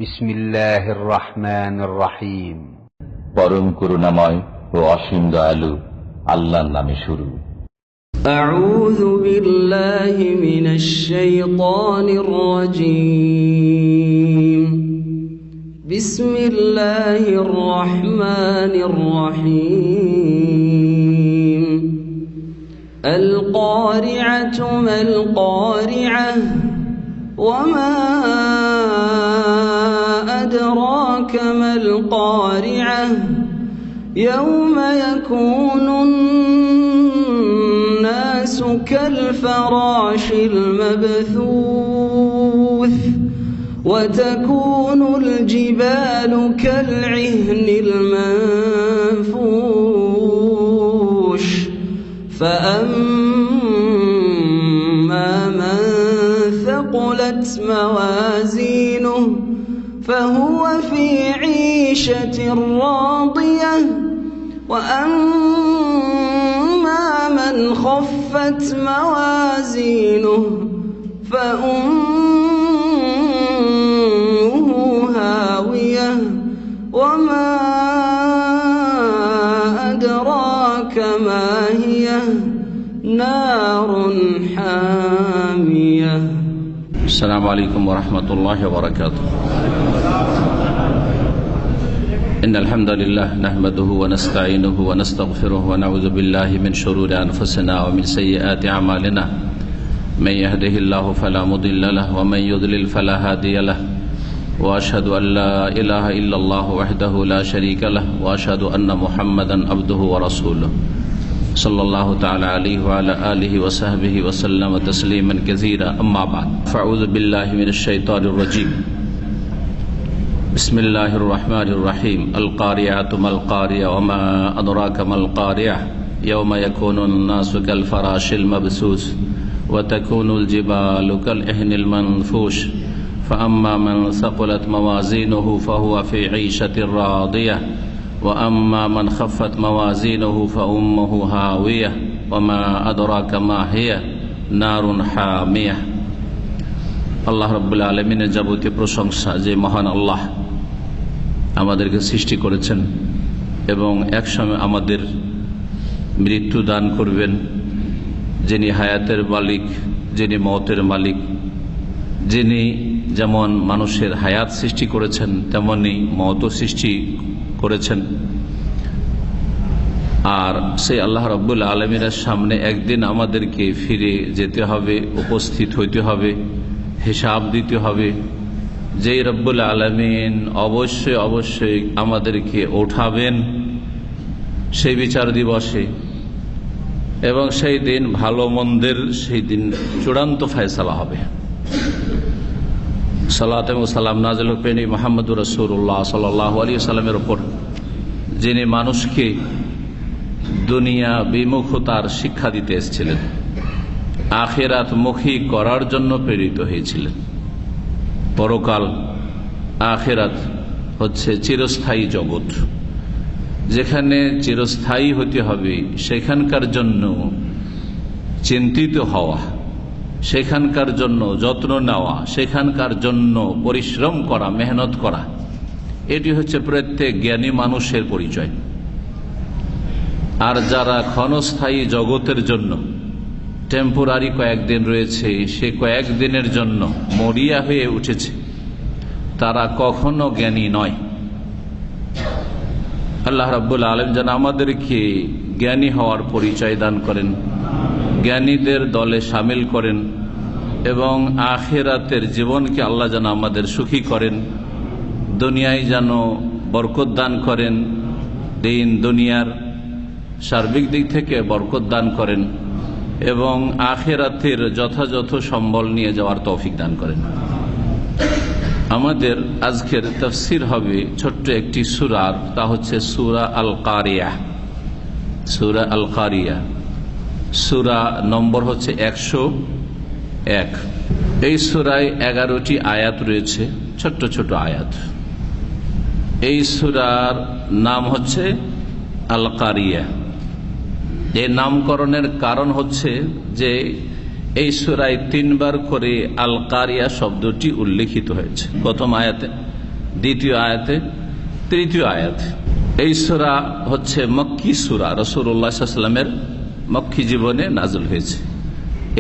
বিসমিল্লাহির রহমানির রহিম। পরম করুণাময় ও অসীম দয়ালু আল্লাহর নামে শুরু। আউযু বিল্লাহি মিনাশ শাইতানির রাজীম। বিসমিল্লাহির রহমানির রহিম। আল কারিআতু মাল কারিআহ ওয়া মা أدراك ما القارعة يوم يكون الناس كالفراش المبثوث وتكون الجبال كالعهن المنفوش فأما من ثقلت موازينه فهو في عيشة راضية وأما من خفت موازينه فأمه هاوية وما أدراك ما هي نار حامية. السلام عليكم ورحمة الله وبركاته. إن الحمد لله نحمده ونستعينه ونستغفره ونعوذ بالله من شرور أنفسنا ومن سيئات أعمالنا من يهده الله فلا مضل له ومن يضلل فلا هادي له وأشهد أن لا إله إلا الله وحده لا شريك له وأشهد أن محمدا عبده ورسوله صلى الله تعالى عليه وعلى آله وصحبه وسلم تسليما كثيرا. أما بعد فأعوذ بالله من الشيطان الرجيم. بسم الله الرحمن الرحيم. القارعة ما القارعة وما أدراك ما القارعة يوم يكون الناس كالفراش المبثوث وتكون الجبال كالعهن المنفوش فأما من ثقلت موازينه فهو في عيشة راضية وأما من خفت موازينه فأمه هاوية وما أدراك ما هي نار حامية. আল্লাহ রাব্বুল আলামিনের যাবতীয় প্রশংসা, যে মহান আল্লাহ আমাদেরকে সৃষ্টি করেছেন এবং একসময় আমাদের মৃত্যু দান করবেন, যিনি হায়াতের মালিক, যিনি মওতের মালিক, যিনি যেমন মানুষের হায়াত সৃষ্টি করেছেন তেমনি মওতও সৃষ্টি করেছেন। আর সেই আল্লাহ রাব্বুল আলামিনের সামনে একদিন আমাদেরকে ফিরে যেতে হবে, উপস্থিত হইতে হবে, হিসাব দিতে হবে। যেই রব্বুল আলামিন অবশ্যই অবশ্যই আমাদেরকে ওঠাবেন সেই বিচার দিবসে, এবং সেই দিন ভালো মন্দের সেই দিন চূড়ান্ত ফয়সালা হবে। সালাত এবং সালাম নাযিল হোক মুহাম্মদুর রাসূলুল্লাহ সাল্লাল্লাহু আলাইহি ওয়াসাল্লামের উপর, যিনি মানুষকে দুনিয়া বিমুখতার শিক্ষা দিতে এসেছিলেন, আখিরাত মুখী করার জন্য প্রেরিত হয়েছিলেন। পরকাল আখিরাত হচ্ছে চিরস্থায়ী জগৎ, যেখানে চিরস্থায়ী হতে হবে, সেখানকার জন্য চিন্তিত হওয়া, সেখানকার জন্য যত্ন নেওয়া, সেখানকার জন্য পরিশ্রম করা, মেহনত করা, এটি হচ্ছে প্রত্যেক জ্ঞানী মানুষের পরিচয়। আর যারা ক্ষণস্থায়ী জগতের জন্য টেম্পোরারি কয়েকদিন রয়েছে, সে কয়েকদিনের জন্য মরিয়া হয়ে উঠেছে, তারা কখনো জ্ঞানী নয়। আল্লাহ রাব্বুল আলামিন যেন আমাদেরকে জ্ঞানী হওয়ার পরিচয় দান করেন, জ্ঞানীদের দলে শামিল করেন, এবং আখিরাতের জীবনকে আল্লাহ যেন আমাদের সুখী করেন, দুনিয়ায় যেন বরকত দান করেন, দিন দুনিয়ার সার্বিক দিক থেকে বরকত দান করেন, এবং আখিরাতের যথাযথ সম্বল নিয়ে যাওয়ার তৌফিক দান করেন। আমাদের আজকের তাফসীর হবে ছোট্ট একটি সূরার, তা হচ্ছে সূরা আল কারিয়া। সূরা আল কারিয়া, সূরা নম্বর হচ্ছে 101। এই সূরায় 11টি আয়াত রয়েছে, ছোট্ট ছোট আয়াত। এই সূরার নাম হচ্ছে আল কারিয়া। এই নামকরণের কারণ হচ্ছে যে এই সূরায় 3 বার করে আল কারিয়া শব্দটি উল্লেখিত হয়েছে। প্রথম আয়াতে দ্বিতীয় আয়াতে, তৃতীয় আয়াত। এই সূরা হচ্ছে মক্কি সূরা, রাসূলুল্লাহ সাল্লাল্লাহু আলাইহি ওয়াসাল্লামের মক্কি জীবনে নাযিল হয়েছে।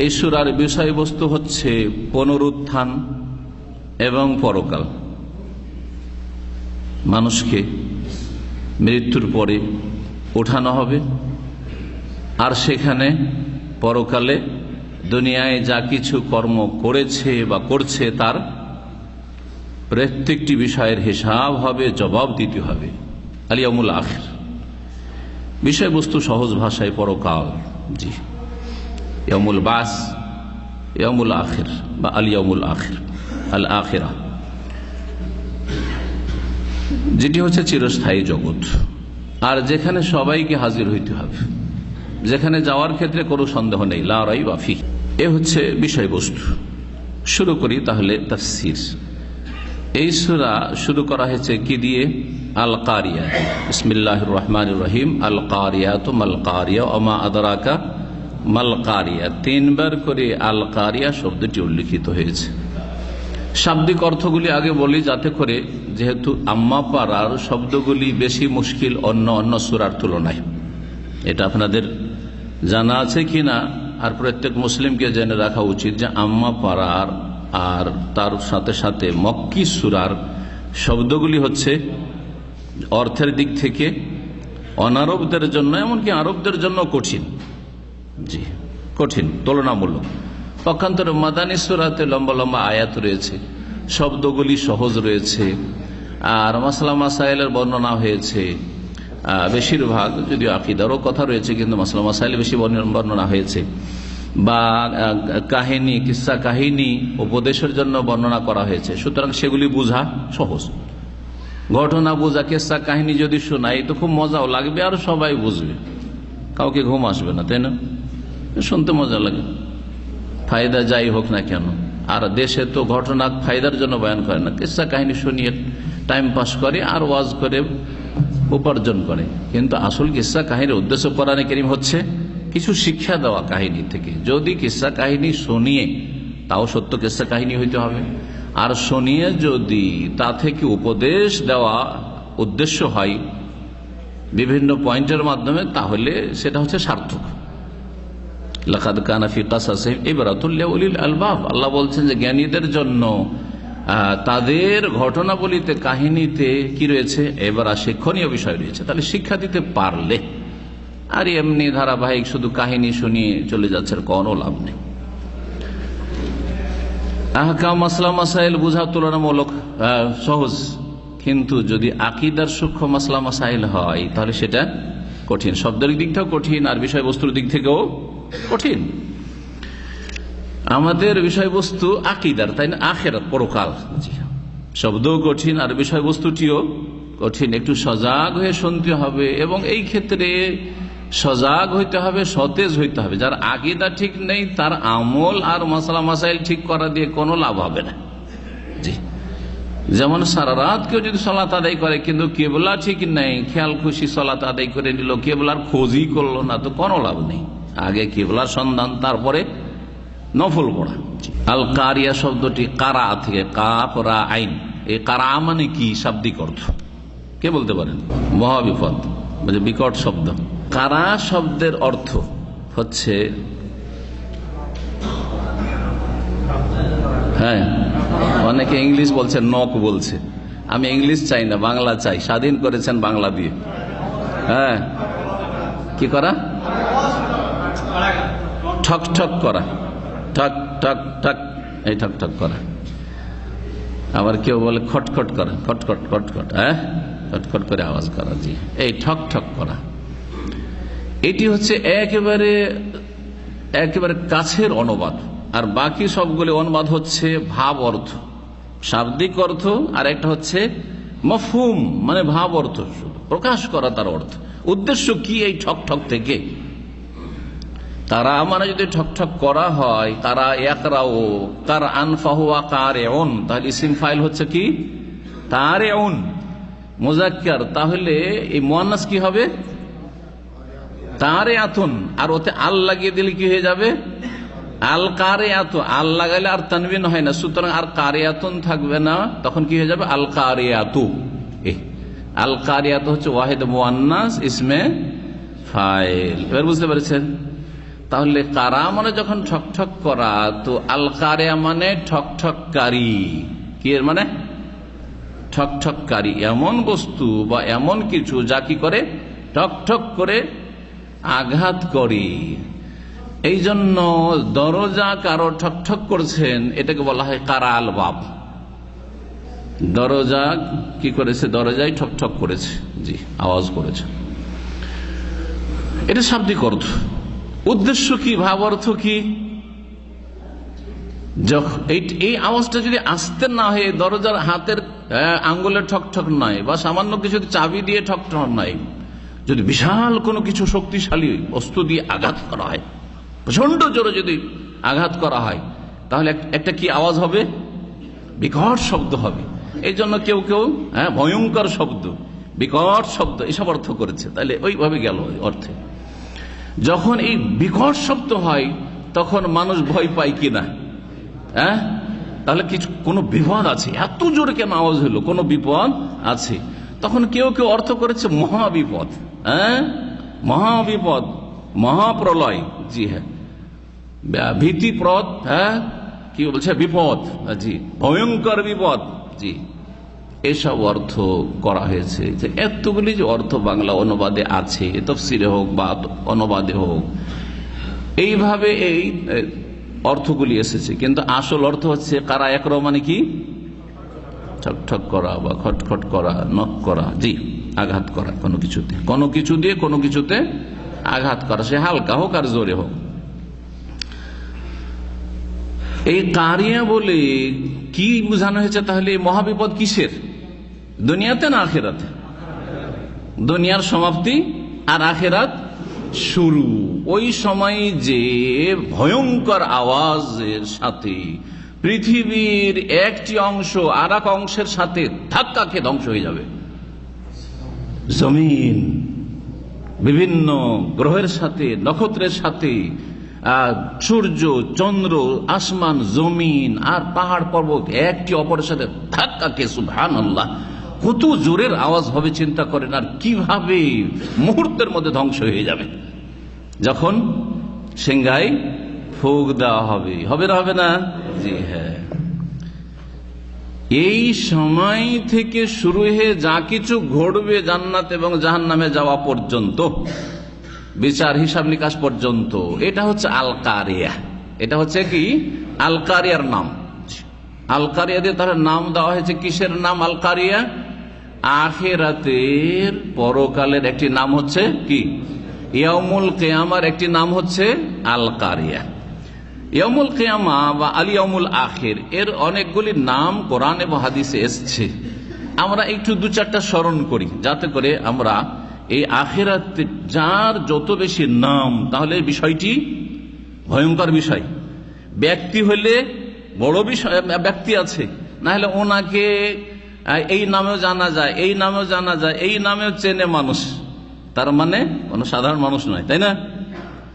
এই সূরার বিষয়বস্তু হচ্ছে পুনরুত্থান এবং পরকাল। মানুষকে মৃত্যুর পরে ওঠানো হবে, আর সেখানে পরকালে দুনিয়ায় যা কিছু কর্ম করেছে বা করছে তার প্রত্যেকটি বিষয়ের হিসাব হবে, জবাব দিতে হবে। আল ইয়াউমুল আখির, বিষয়বস্তু সহজ ভাষায় পরকাল। জি, ইয়াউমুল বাস, ইয়াউমুল আখির বা আল ইয়াউমুল আখির, আল আখিরা, যেটি হচ্ছে চিরস্থায়ী জগৎ, আর যেখানে সবাইকে হাজির হইতে হবে, যেখানে যাওয়ার ক্ষেত্রে কোনো সন্দেহ নেই, লা রাইবা ফিহ। এ হচ্ছে বিষয়বস্তু। শুরু করি তাহলে তাফসীর। এই সূরা শুরু করা হয়েছে কি দিয়ে? আল কারিয়া। বিসমিল্লাহির রহমানির রহিম। আল কারিয়াতু মাল কারিয়া ওয়া মা আদরাকা মাল কারিয়া। তিনবার করে আল কারিয়া শব্দটি উল্লিখিত হয়েছে। শাব্দিক অর্থগুলি আগে বলি, যাতে করে, যেহেতু আম্মা পাড়ার শব্দগুলি বেশি মুশকিল অন্য সূরার তুলনায়, এটা আপনাদের জানা আছে কিনা, আর প্রত্যেক মুসলিমকে জেনে রাখা উচিত যে আম্মা পাড়ার আর তার সাথে সাথে মক্কি সূরার শব্দগুলি হচ্ছে অর্থের দিক থেকে অনারবদের জন্য, এমনকি আরবদের জন্য কঠিন। জি, কঠিন তুলনামূলক। পক্ষান্তরে মাদানী সূরাতে লম্বা লম্বা আয়াত রয়েছে, শব্দগুলি সহজ রয়েছে, আর মাসলা মাসাইলের বর্ণনা হয়েছে বেশিরভাগ, যদিও আকীদারও কথা রয়েছে, কিন্তু মাসলা মাসাইলে বেশি বর্ণনা হয়েছে, বা কাহিনী, কিসসা কাহিনী উপদেশের জন্য বর্ণনা করা হয়েছে। সুতরাং সেগুলি বোঝা সহজ। ঘটনা বোঝা, কিসসা কাহিনী যদি শোনাই তো খুব মজাও লাগবে, আর সবাই বুঝবে, কাউকে ঘুম আসবে না, তাই না? শুনতে মজা লাগে, ফায়দা যাই হোক না কেন। আর দেশে তো ঘটনা ফায়দার জন্য বয়ান করে না, কিসসা কাহিনী শুনিয়ে টাইম পাস করে আর ওয়াজ করে উপার্জন করে। কিন্তু আসল কিসসা কাহিনীর উদ্দেশ্য কোরআনে কারীম হচ্ছে কিছু শিক্ষা দেওয়া কাহিনী থেকে। যদি কিসসা কাহিনী শুনিয়ে, তাও সত্য কিসসা কাহিনী হইতে হবে, আর শুনিয়ে যদি তা থেকে উপদেশ দেওয়া উদ্দেশ্য হয় বিভিন্ন পয়েন্টের মাধ্যমে, তাহলে সেটা হচ্ছে সার্থক। লাকাদ কানা ফি কাসাসিহিম ইবরাতুল লিউলিল আলবাব। আল্লাহ বলছেন যে জ্ঞানীদের জন্য তাদের ঘটনাবলিতে, কাহিনীতে কি রয়েছে? এবার শিক্ষণীয় বিষয় রয়েছে। তাহলে শিক্ষা দিতে পারলে, আর এমনি ধারাবাহিক শুধু কাহিনী শুনিয়ে চলে যাচ্ছে, কোনো লাভ নেই। আহকাম, মাসলা মাসাইল বুঝা তুলনামূলক সহজ, কিন্তু যদি আকীদার সূক্ষ্ম মাসলা মাসাইল হয় তাহলে সেটা কঠিন। শব্দের দিক থেকেও কঠিন, আর বিষয়বস্তুর দিক থেকেও কঠিন। আমাদের বিষয়বস্তু আকীদার, তাই না? আখিরাত, পরকাল। শব্দও কঠিন আর বিষয়বস্তুটিও কঠিন। একটু সজাগ হয়ে শুনতে হবে, এবং এই ক্ষেত্রে সজাগ হইতে হবে, সতেজ হইতে হবে। যার আকীদা ঠিক নেই তার আমল আর মাসলা মাসাইল ঠিক করা দিয়ে কোনো লাভ হবে না। জি, যেমন সারা রাত কেউ যদি সালাত আদায় করে কিন্তু কেবলা ঠিক নেই, খেয়াল খুশি সালাত আদায় করে নিল, কেবলার খোঁজই করলো না, তো কোনো লাভ নেই। আগে কেবলার সন্ধান, তারপরে নফল পড়া। আল কারিয়া শব্দটি কারা থেকে, কাফ রা আইন। এই কারা মানে কি শাব্দিক অর্থ কে বলতে পারেন? মহাবিপদ, বিকট শব্দ। কারা শব্দের অর্থ হচ্ছে, হ্যাঁ, অনেকে ইংলিশ বলছে, নক বলছে। আমি ইংলিশ চাই না, বাংলা চাই। স্বাধীন করেছেন বাংলা দিয়ে। হ্যাঁ, কি করা? ঠক ঠক করা, ঠক ঠক ঠক, এই ঠক ঠক করা। আবার কেউ বলে খটখট করা, খটখট খটখট, হ্যাঁ, খটখট করে আওয়াজ করা। জি, এই ঠক ঠক করা, এটি হচ্ছে একেবারে কাছের অনুবাদ। আর বাকি সবগুলো অনুবাদ হচ্ছে ভাব অর্থ, শাব্দিক অর্থ, আর একটা হচ্ছে মফহুম, মানে ভাব অর্থ, প্রকাশ করা তার অর্থ। উদ্দেশ্য কি এই ঠক ঠক থেকে? তারা মানে যদি ঠকঠক করা হয়, তারা ইয়াকরাউ, তার আনফাহুয়া কারেউন, তাহলে ইসিম ফাইল হচ্ছে কি? তারেউন, মুজাক্কার। তাহলে এই মুয়ান্নাস কি হবে? তারেআতুন। আর ওতে আল লাগিয়ে দিলে কি হয়ে যাবে? আল কারিয়াত, আল লাগাইলে আর তানবিন হয় না, সুতরাং আর কারিয়াতুন থাকবে না, তখন কি হয়ে যাবে আল কারিয়াতু। আল কারিয়াত হচ্ছে ওয়াহিদ মুআন্নাস ইসমে ফাইল। এবার বুঝতে পেরেছেন? তাহলে কারা মানে যখন ঠকঠক করা, তো আল কারিয়া মানে ঠকঠককারী। কি এর মানে? ঠকঠককারী, এমন বস্তু বা এমন কিছু যা কি করে ঠকঠক করে আঘাত করে। এই জন্য দরজা কারো ঠকঠক করছেন, এটাকে বলা হয় কারা আল বাব। দরজা কি করেছে? দরজায় ঠকঠক করেছে, জি, আওয়াজ করেছে। এটা শাব্দিক অর্থ। উদ্দেশ্য কি, ভাব অর্থ কি? এই আওয়াজটা যদি আসতে না হয়, দরজার হাতের আঙ্গুলের ঠকঠক নয়, বা সামান্য কিছু চাবি দিয়ে ঠকঠক নয়, যদি বিশাল কোনো কিছু শক্তিশালী বস্তু দিয়ে আঘাত করা হয়, প্রচন্ড জোরে যদি আঘাত করা হয়, তাহলে একটা কি আওয়াজ হবে? বিকট শব্দ হবে। এই জন্য কেউ কেউ ভয়ঙ্কর শব্দ, বিকট শব্দ এসব অর্থ করেছে। তাহলে ওইভাবে গেল অর্থে। যখন এই বিকট শব্দ হয়, তখন মানুষ ভয় পায় কিনা? তাহলে কিছু কোনো বিপদ আছে, এত জোরে কেন আওয়াজ হলো, কোনো বিপদ আছে। তখন কেউ কেউ অর্থ করেছে মহাবিপদ, মহাবিপদ, মহাপ্রলয়, জি হ্যাঁ, ভীতিপ্রদ, কি বলছে, বিপদ, জি, ভয়ঙ্কর বিপদ, জি, এসব অর্থ করা হয়েছে। যে এতগুলি যে অর্থ বাংলা অনুবাদে আছে, তাফসিরে হোক বা অনুবাদে হোক, এইভাবে এই অর্থগুলি এসেছে। কিন্তু আসল অর্থ হচ্ছে কারা একরা মানে কি? ঠকঠক করা বা খটখট করা, নক করা, জি, আঘাত করা, কোনো কিছুতে, কোনো কিছু দিয়ে কোনো কিছুতে আঘাত করা, সে হালকা হোক আর জোরে হোক। এই কারিয়া বলে কি বোঝানো হয়েছে? তাহলে মহাবিপদ কিসের? দুনিয়াতে না আখেরাতে? দুনিয়ার সমাপ্তি আর আখেরাত শুরু। ওই সময় যে ভয়ঙ্কর আওয়াজের সাথে পৃথিবীর একটি অংশ আর এক অংশের সাথে ধাক্কা খেয়ে ধ্বংস হয়ে যাবে। জমিন বিভিন্ন গ্রহের সাথে, নক্ষত্রের সাথে, সূর্য, চন্দ্র, আসমান, জমিন আর পাহাড় পর্বত একটি অপরের সাথে ধাক্কা খেয়ে, সুবহানাল্লাহ, কত জোরের আওয়াজ হবে চিন্তা করেন। আর কিভাবে মুহূর্তের মধ্যে ধ্বংস হয়ে যাবে যখন সিংহায় ফুঁক দেওয়া হবে। হবে না? হবে না? জি হ্যাঁ। এই সময় থেকে শুরু হয়ে যা কিছু ঘটবে জান্নাত এবং জাহান্নামে যাওয়া পর্যন্ত, বিচার হিসাব নিকাশ পর্যন্ত, এটা হচ্ছে আল কারিয়া। এটা হচ্ছে কি? আল কারিয়ার নাম। আল কারিয়া দিয়ে তার নাম দেওয়া হয়েছে। কিসের নাম আল কারিয়া? আখিরাতের, পরকালের একটি নাম হচ্ছে কি? ইয়াউমুল কিয়ামার একটি নাম হচ্ছে আল কারিয়া। ইয়াউমুল কিয়ামা বা আল ইয়াউমুল আখির, এর অনেকগুলি নাম কোরআন এবং হাদিসে এসেছে। আমরা একটু দু চারটা স্মরণ করি, যাতে করে আমরা এই আখিরাতে যার যত বেশি নাম, তাহলে বিষয়টি ভয়ঙ্কর বিষয়। ব্যক্তি হলে বড় বিষয়, ব্যক্তি আছে, না হলে ওনাকে এই নামেও জানা যায়, এই নামেও জানা যায়, এই নামেও চেনে মানুষ, তার মানে কোন সাধারণ মানুষ নয়, তাই না?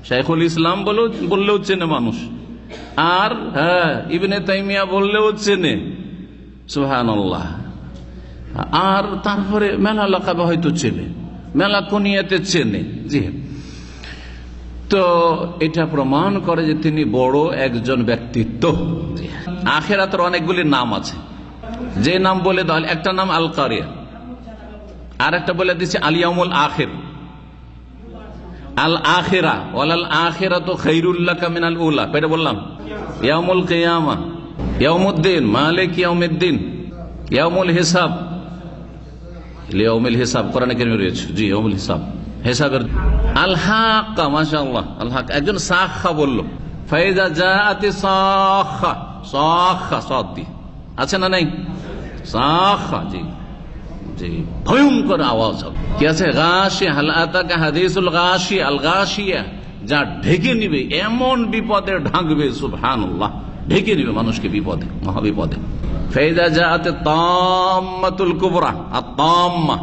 শাইখুল ইসলাম বললেও চেনে মানুষ, আর ইবনে তাইমিয়া বললেও চেনে, সুবহানাল্লাহ। আর তারপরে মেলা লাকাবে হয়তো চেনে, মেলা কুনিয়াতে চেনে, জি। তো এটা প্রমাণ করে যে তিনি বড় একজন ব্যক্তিত্ব। আখিরাতের অনেকগুলি নাম আছে, যে নাম বলে দাও, একটা নাম আল কারিয়া, আর একটা বলে দিচ্ছে আল ইয়াউমুল আখির, আল আখিরা, ওয়ালাল আখিরাতু খায়রুল লাকা মিনাল উলা, এটা বললাম। ইয়াউমুল কিয়ামা, ইয়াউমুদ্দিন, মালিক ইয়াউমিদ্দিন, ইয়াউমুল হিসাব, ইয়াউমুল হিসাব কোরআনে কারিমে রয়েছে, জি, ইয়াউমুল হিসাব, হিসাবের। আল হাক্কা, মাশাআল্লাহ, আল হাক্কা, একজন সাখা বলল, ফাইজা জাআতি সাখা, সাখা সাদি আছে না নাই? সাখা, জি জি, ভয়ঙ্কর আওয়াজ হবে। কি আছে? গাশিয়া, হাল আতাকা হাদিসুল গাশিয়া, আল গাশিয়া, যা ঢেকে নিবে, এমন বিপদে ঢাকবে, সুবহানাল্লাহ, ঢেকে নিবে মানুষকে বিপদে, মহাবিপদে। ফাইজা জাআতি তাম্মাতুল কুবরা, আত-তাম্মা,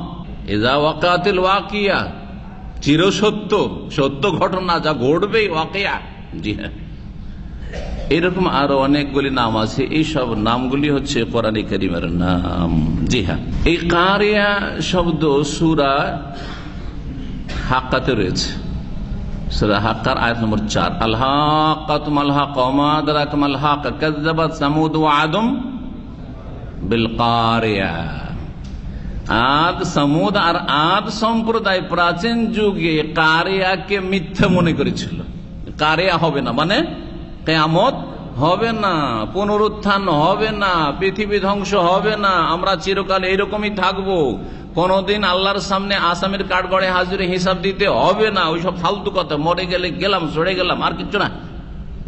ইযা ওয়াকাতিল ওয়াকিয়া, চিরসত্য, সত্য ঘটনা যা ঘটবে, ওয়াকিয়া, জি হ্যাঁ, এরকম আরো অনেকগুলি নাম আছে। এই সব নামগুলি হচ্ছে কোরআনে কারীমের নাম। জি হ্যাঁ, এই কারিয়া শব্দ সূরা হাক্কাতে রয়েছে। সূরা হাক্কার আয়াত নম্বর 4, আল হাক্কাতু মাল হাক্কা ওয়া মা আদরাকা মাল হাক্কা কাযযাবাত সামুদ ওয়া আদম বিল কারিয়া। আদ, সামুদ আর আদ সম্প্রদায় প্রাচীন যুগে কারিয়াকে মিথ্যা মনে করেছিল। কারিয়া হবে না মানে কিয়ামত হবে না, পুনরুত্থান হবে না, পৃথিবী ধ্বংস হবে না, আমরা চিরকাল এইরকমই থাকবো, কোনদিন আল্লাহর সামনে আসামের কাঠগড়ে হাজিরে হিসাব দিতে হবে না, ওইসব ফালতু কথা, মরে গেলে গেলাম, সরে গেলাম, আর কিছু না।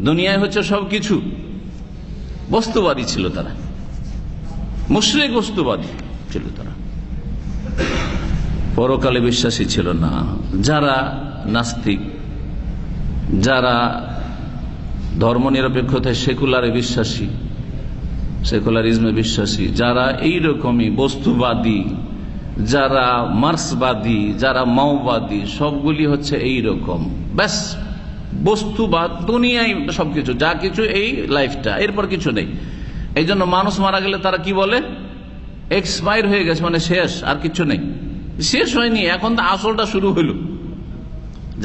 দুনিয়ায় হচ্ছে সবকিছু। বস্তুবাদী ছিল তারা, মুশরিক বস্তুবাদী ছিল তারা, পরকালে বিশ্বাসী ছিল না। যারা নাস্তিক, যারা ধর্মনিরপেক্ষতায় সেকুলারে বিশ্বাসী, সেকুলারিজমে বিশ্বাসী, যারা এইরকমই বস্তুবাদী, যারা মার্ক্সবাদী, যারা মাওবাদী, সবগুলি হচ্ছে এইরকম। ব্যাস বস্তুবাদ, দুনিয়ায় সবকিছু, যা কিছু এই লাইফটা, এরপর কিছু নেই। এই জন্য মানুষ মারা গেলে তারা কি বলে? এক্সপায়ার হয়ে গেছে, মানে শেষ, আর কিছু নেই। শেষ হয়নি, এখন তো আসলটা শুরু হইল।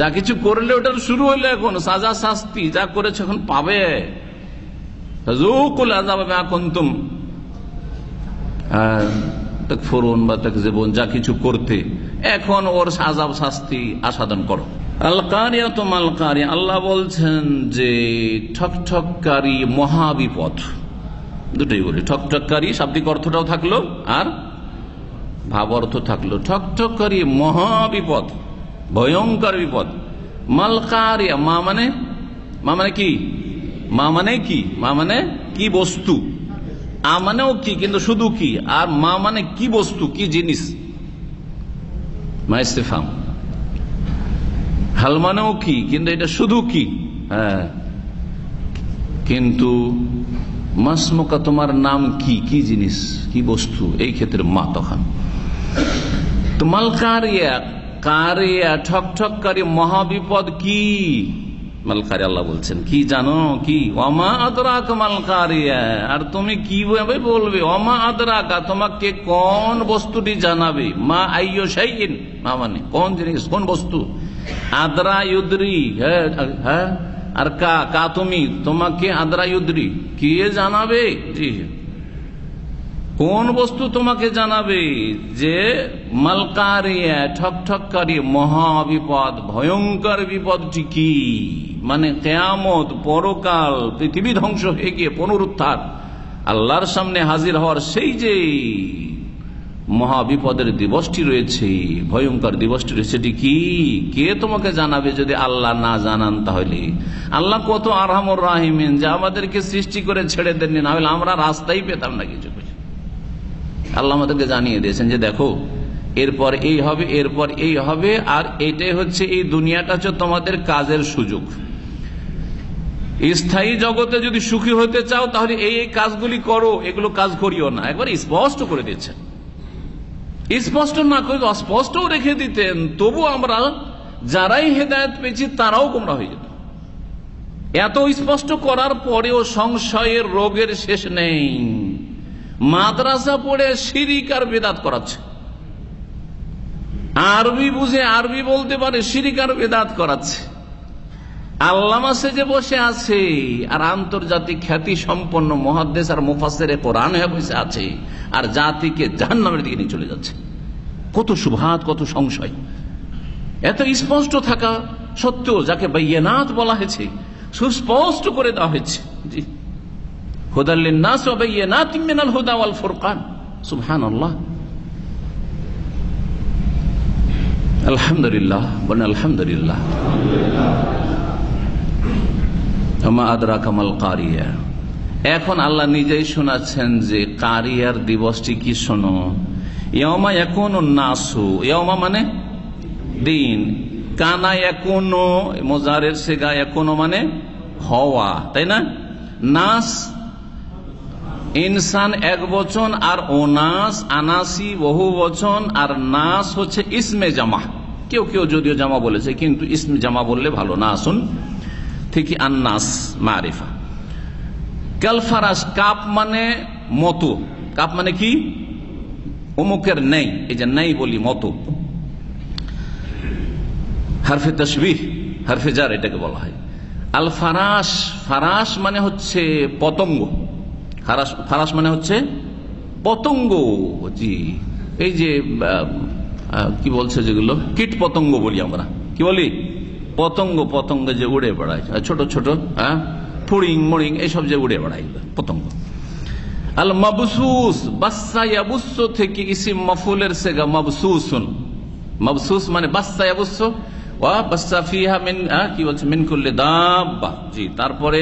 যা কিছু করলে ওটার শুরু হইলো, এখন সাজা শাস্তি যা করেছে এখন পাবে। যা কিছু করতে এখন ওর সাজা শাস্তি আস্বাদন করো। আল কারিয়া তো মাল কারিয়া, আল্লাহ বলছেন যে ঠকঠককারী মহাবিপদ। দুটোই বলি, ঠকঠককারী শাব্দিক অর্থটাও থাকলো আর ভাব অর্থ থাকলো। ঠকঠককারী মহাবিপদ, ভয়ঙ্কর বিপদ। মাল কারিয়া, মা মানে কি? মা মানে কি বস্তু। আ মানেও কি, কিন্তু শুধু কি, আর মা মানে কি বস্তু, কি জিনিস। মা ইস্তেফাম। হাল মানেও কি, কিন্তু এটা শুধু কি। হ্যাঁ, কিন্তু মাসমুকা, তোমার নাম কি, কি জিনিস, কি বস্তু, এই ক্ষেত্রে মা তখন। তো মাল কারিয়া, কারিয়া ঠকঠককারী মহাবিপদ কি? মাল কারিয়া, আল্লাহ বলছেন কি জানো কি? ওমা আদরাকা মাল কারিয়া, আর তুমি কিভাবে বলবে? ওমা আদরাকা, তোমাকে কোন বস্তুটি জানাবে? মা আইয়ু শাইইন, মা মানে কোন জিনিস, কোন বস্তু। আদরা ইউদরি, হ্যাঁ, আর কা তুমি, তোমাকে আদরা ইউদরি, কে জানাবে? জি, কোন বস্তু তোমাকে জানাবে যে মালকারিয়া ঠকঠককারী মহাবিপদ, ভয়ঙ্কর বিপদটি কি? মানে কিয়ামত, পরকাল, পৃথিবী ধ্বংস হয়ে গিয়ে পুনরুত্থান, আল্লাহর সামনে হাজির হওয়ার সেই যে মহাবিপদের দিবসটি রয়েছে, ভয়ঙ্কর দিবসটি রয়েছে, সেটি কি? কে তোমাকে জানাবে যদি আল্লাহ না জানান? তাহলে আল্লাহ কত আরহামুর রাহিমিন, যে আমাদেরকে সৃষ্টি করে ছেড়ে দেননি, না হলে আমরা রাস্তাই পেতাম না কিছু। আল্লাহ আমাদেরকে জানিয়ে দিয়েছেন যে দেখো এরপর এই হবে, এরপর এই হবে, আর এটাই হচ্ছে, এই দুনিয়াটা হচ্ছে তোমাদের কাজের সুযোগ। স্থায়ী জগতে যদি সুখী হতে চাও তাহলে এই কাজগুলি করো, এগুলো কাজ করিও না। একবার স্পষ্ট করে দিয়েছেন। স্পষ্ট না করে অস্পষ্টও রেখে দিতেন, তবু আমরা যারাই হেদায়েত পেয়েছি তারাও গোমরা হয়ে যেত। এত স্পষ্ট করার পরেও সংশয়ের রোগের শেষ নেই। মাদ্রাসা পড়ে শিরিক আর বেদাত করাচ্ছে, আরবি বুঝে আরবি বলতে পারে, শিরিক আর বেদাত করাচ্ছে। আল্লামা সেজে বসে আছে আর আন্তর্জাতিক খ্যাতি সম্পন্ন মুহাদ্দিস আর মুফাসসিরে কোরআন হয়ে বসে আছে, আর জাতিকে জাহান্নামের দিকে নিয়ে চলে যাচ্ছে। কত শুবহাত, কত সংশয়। এত স্পষ্ট থাকা সত্ত্বেও যাকে বাইয়িনাত বলা হয়েছে, সুস্পষ্ট করে দেওয়া হয়েছে। জি, হুদাল লিন-নাস ওয়া বাইয়িনাতিন মিনাল হুদা ওয়াল ফুরকান। সুবহানাল্লাহ, আলহামদুলিল্লাহ, বলেন আলহামদুলিল্লাহ। ওমা আদরাকা মাল কারিয়া। এখন আল্লাহ নিজেই শোনাচ্ছেন যে কারিয়ার দিবসটি কি, শোনো। ইয়াউমা ইয়াকুনুন নাসু, ইয়াউমা মানে দিন, কানা ইয়াকুনু মুজারের সিগা, ইয়াকুনু মানে হওয়া, তাই না? নাস ইনসান এক বচন, আর ওনাস আনাসি বহু বচন, আর নাস হচ্ছে ইসমে জামা। কেউ কেউ যদিও জামা বলেছে, কিন্তু ইসমে জামা বললে ভালো। নাসুন থেকে আন্নাস মারিফা। কাল ফারাস, কাপ মানে মতো, কাপ মানে কি অমুকের নেই, এই যে নেই বলি মতো, হারফে তাসবিহ, হারফে জার এটাকে বলা হয়। আল ফারাস, ফারাস মানে হচ্ছে পতঙ্গ, ফারাস মানে হচ্ছে পতঙ্গ। জি, এই যে কি বলছে যেগুলো কীট পতঙ্গ বলি আমরা, কি বলি পতঙ্গ, পতঙ্গ যে উড়ে বেড়ায় ছোট ছোট, ফুড়িং মরিং এইসব যে উড়ে বেড়ায় পতঙ্গ। আল মাবসুস, বাসসা ইয়াবুস থেকে ইসিম মাফুলের সেগা মাবসুসুন, মাবসুস মানে বাসসা ইয়াবুস ওয়া বাসসা ফিহা মিন কি বলছে মিন কুল্লি দাব্বা। জি, তারপরে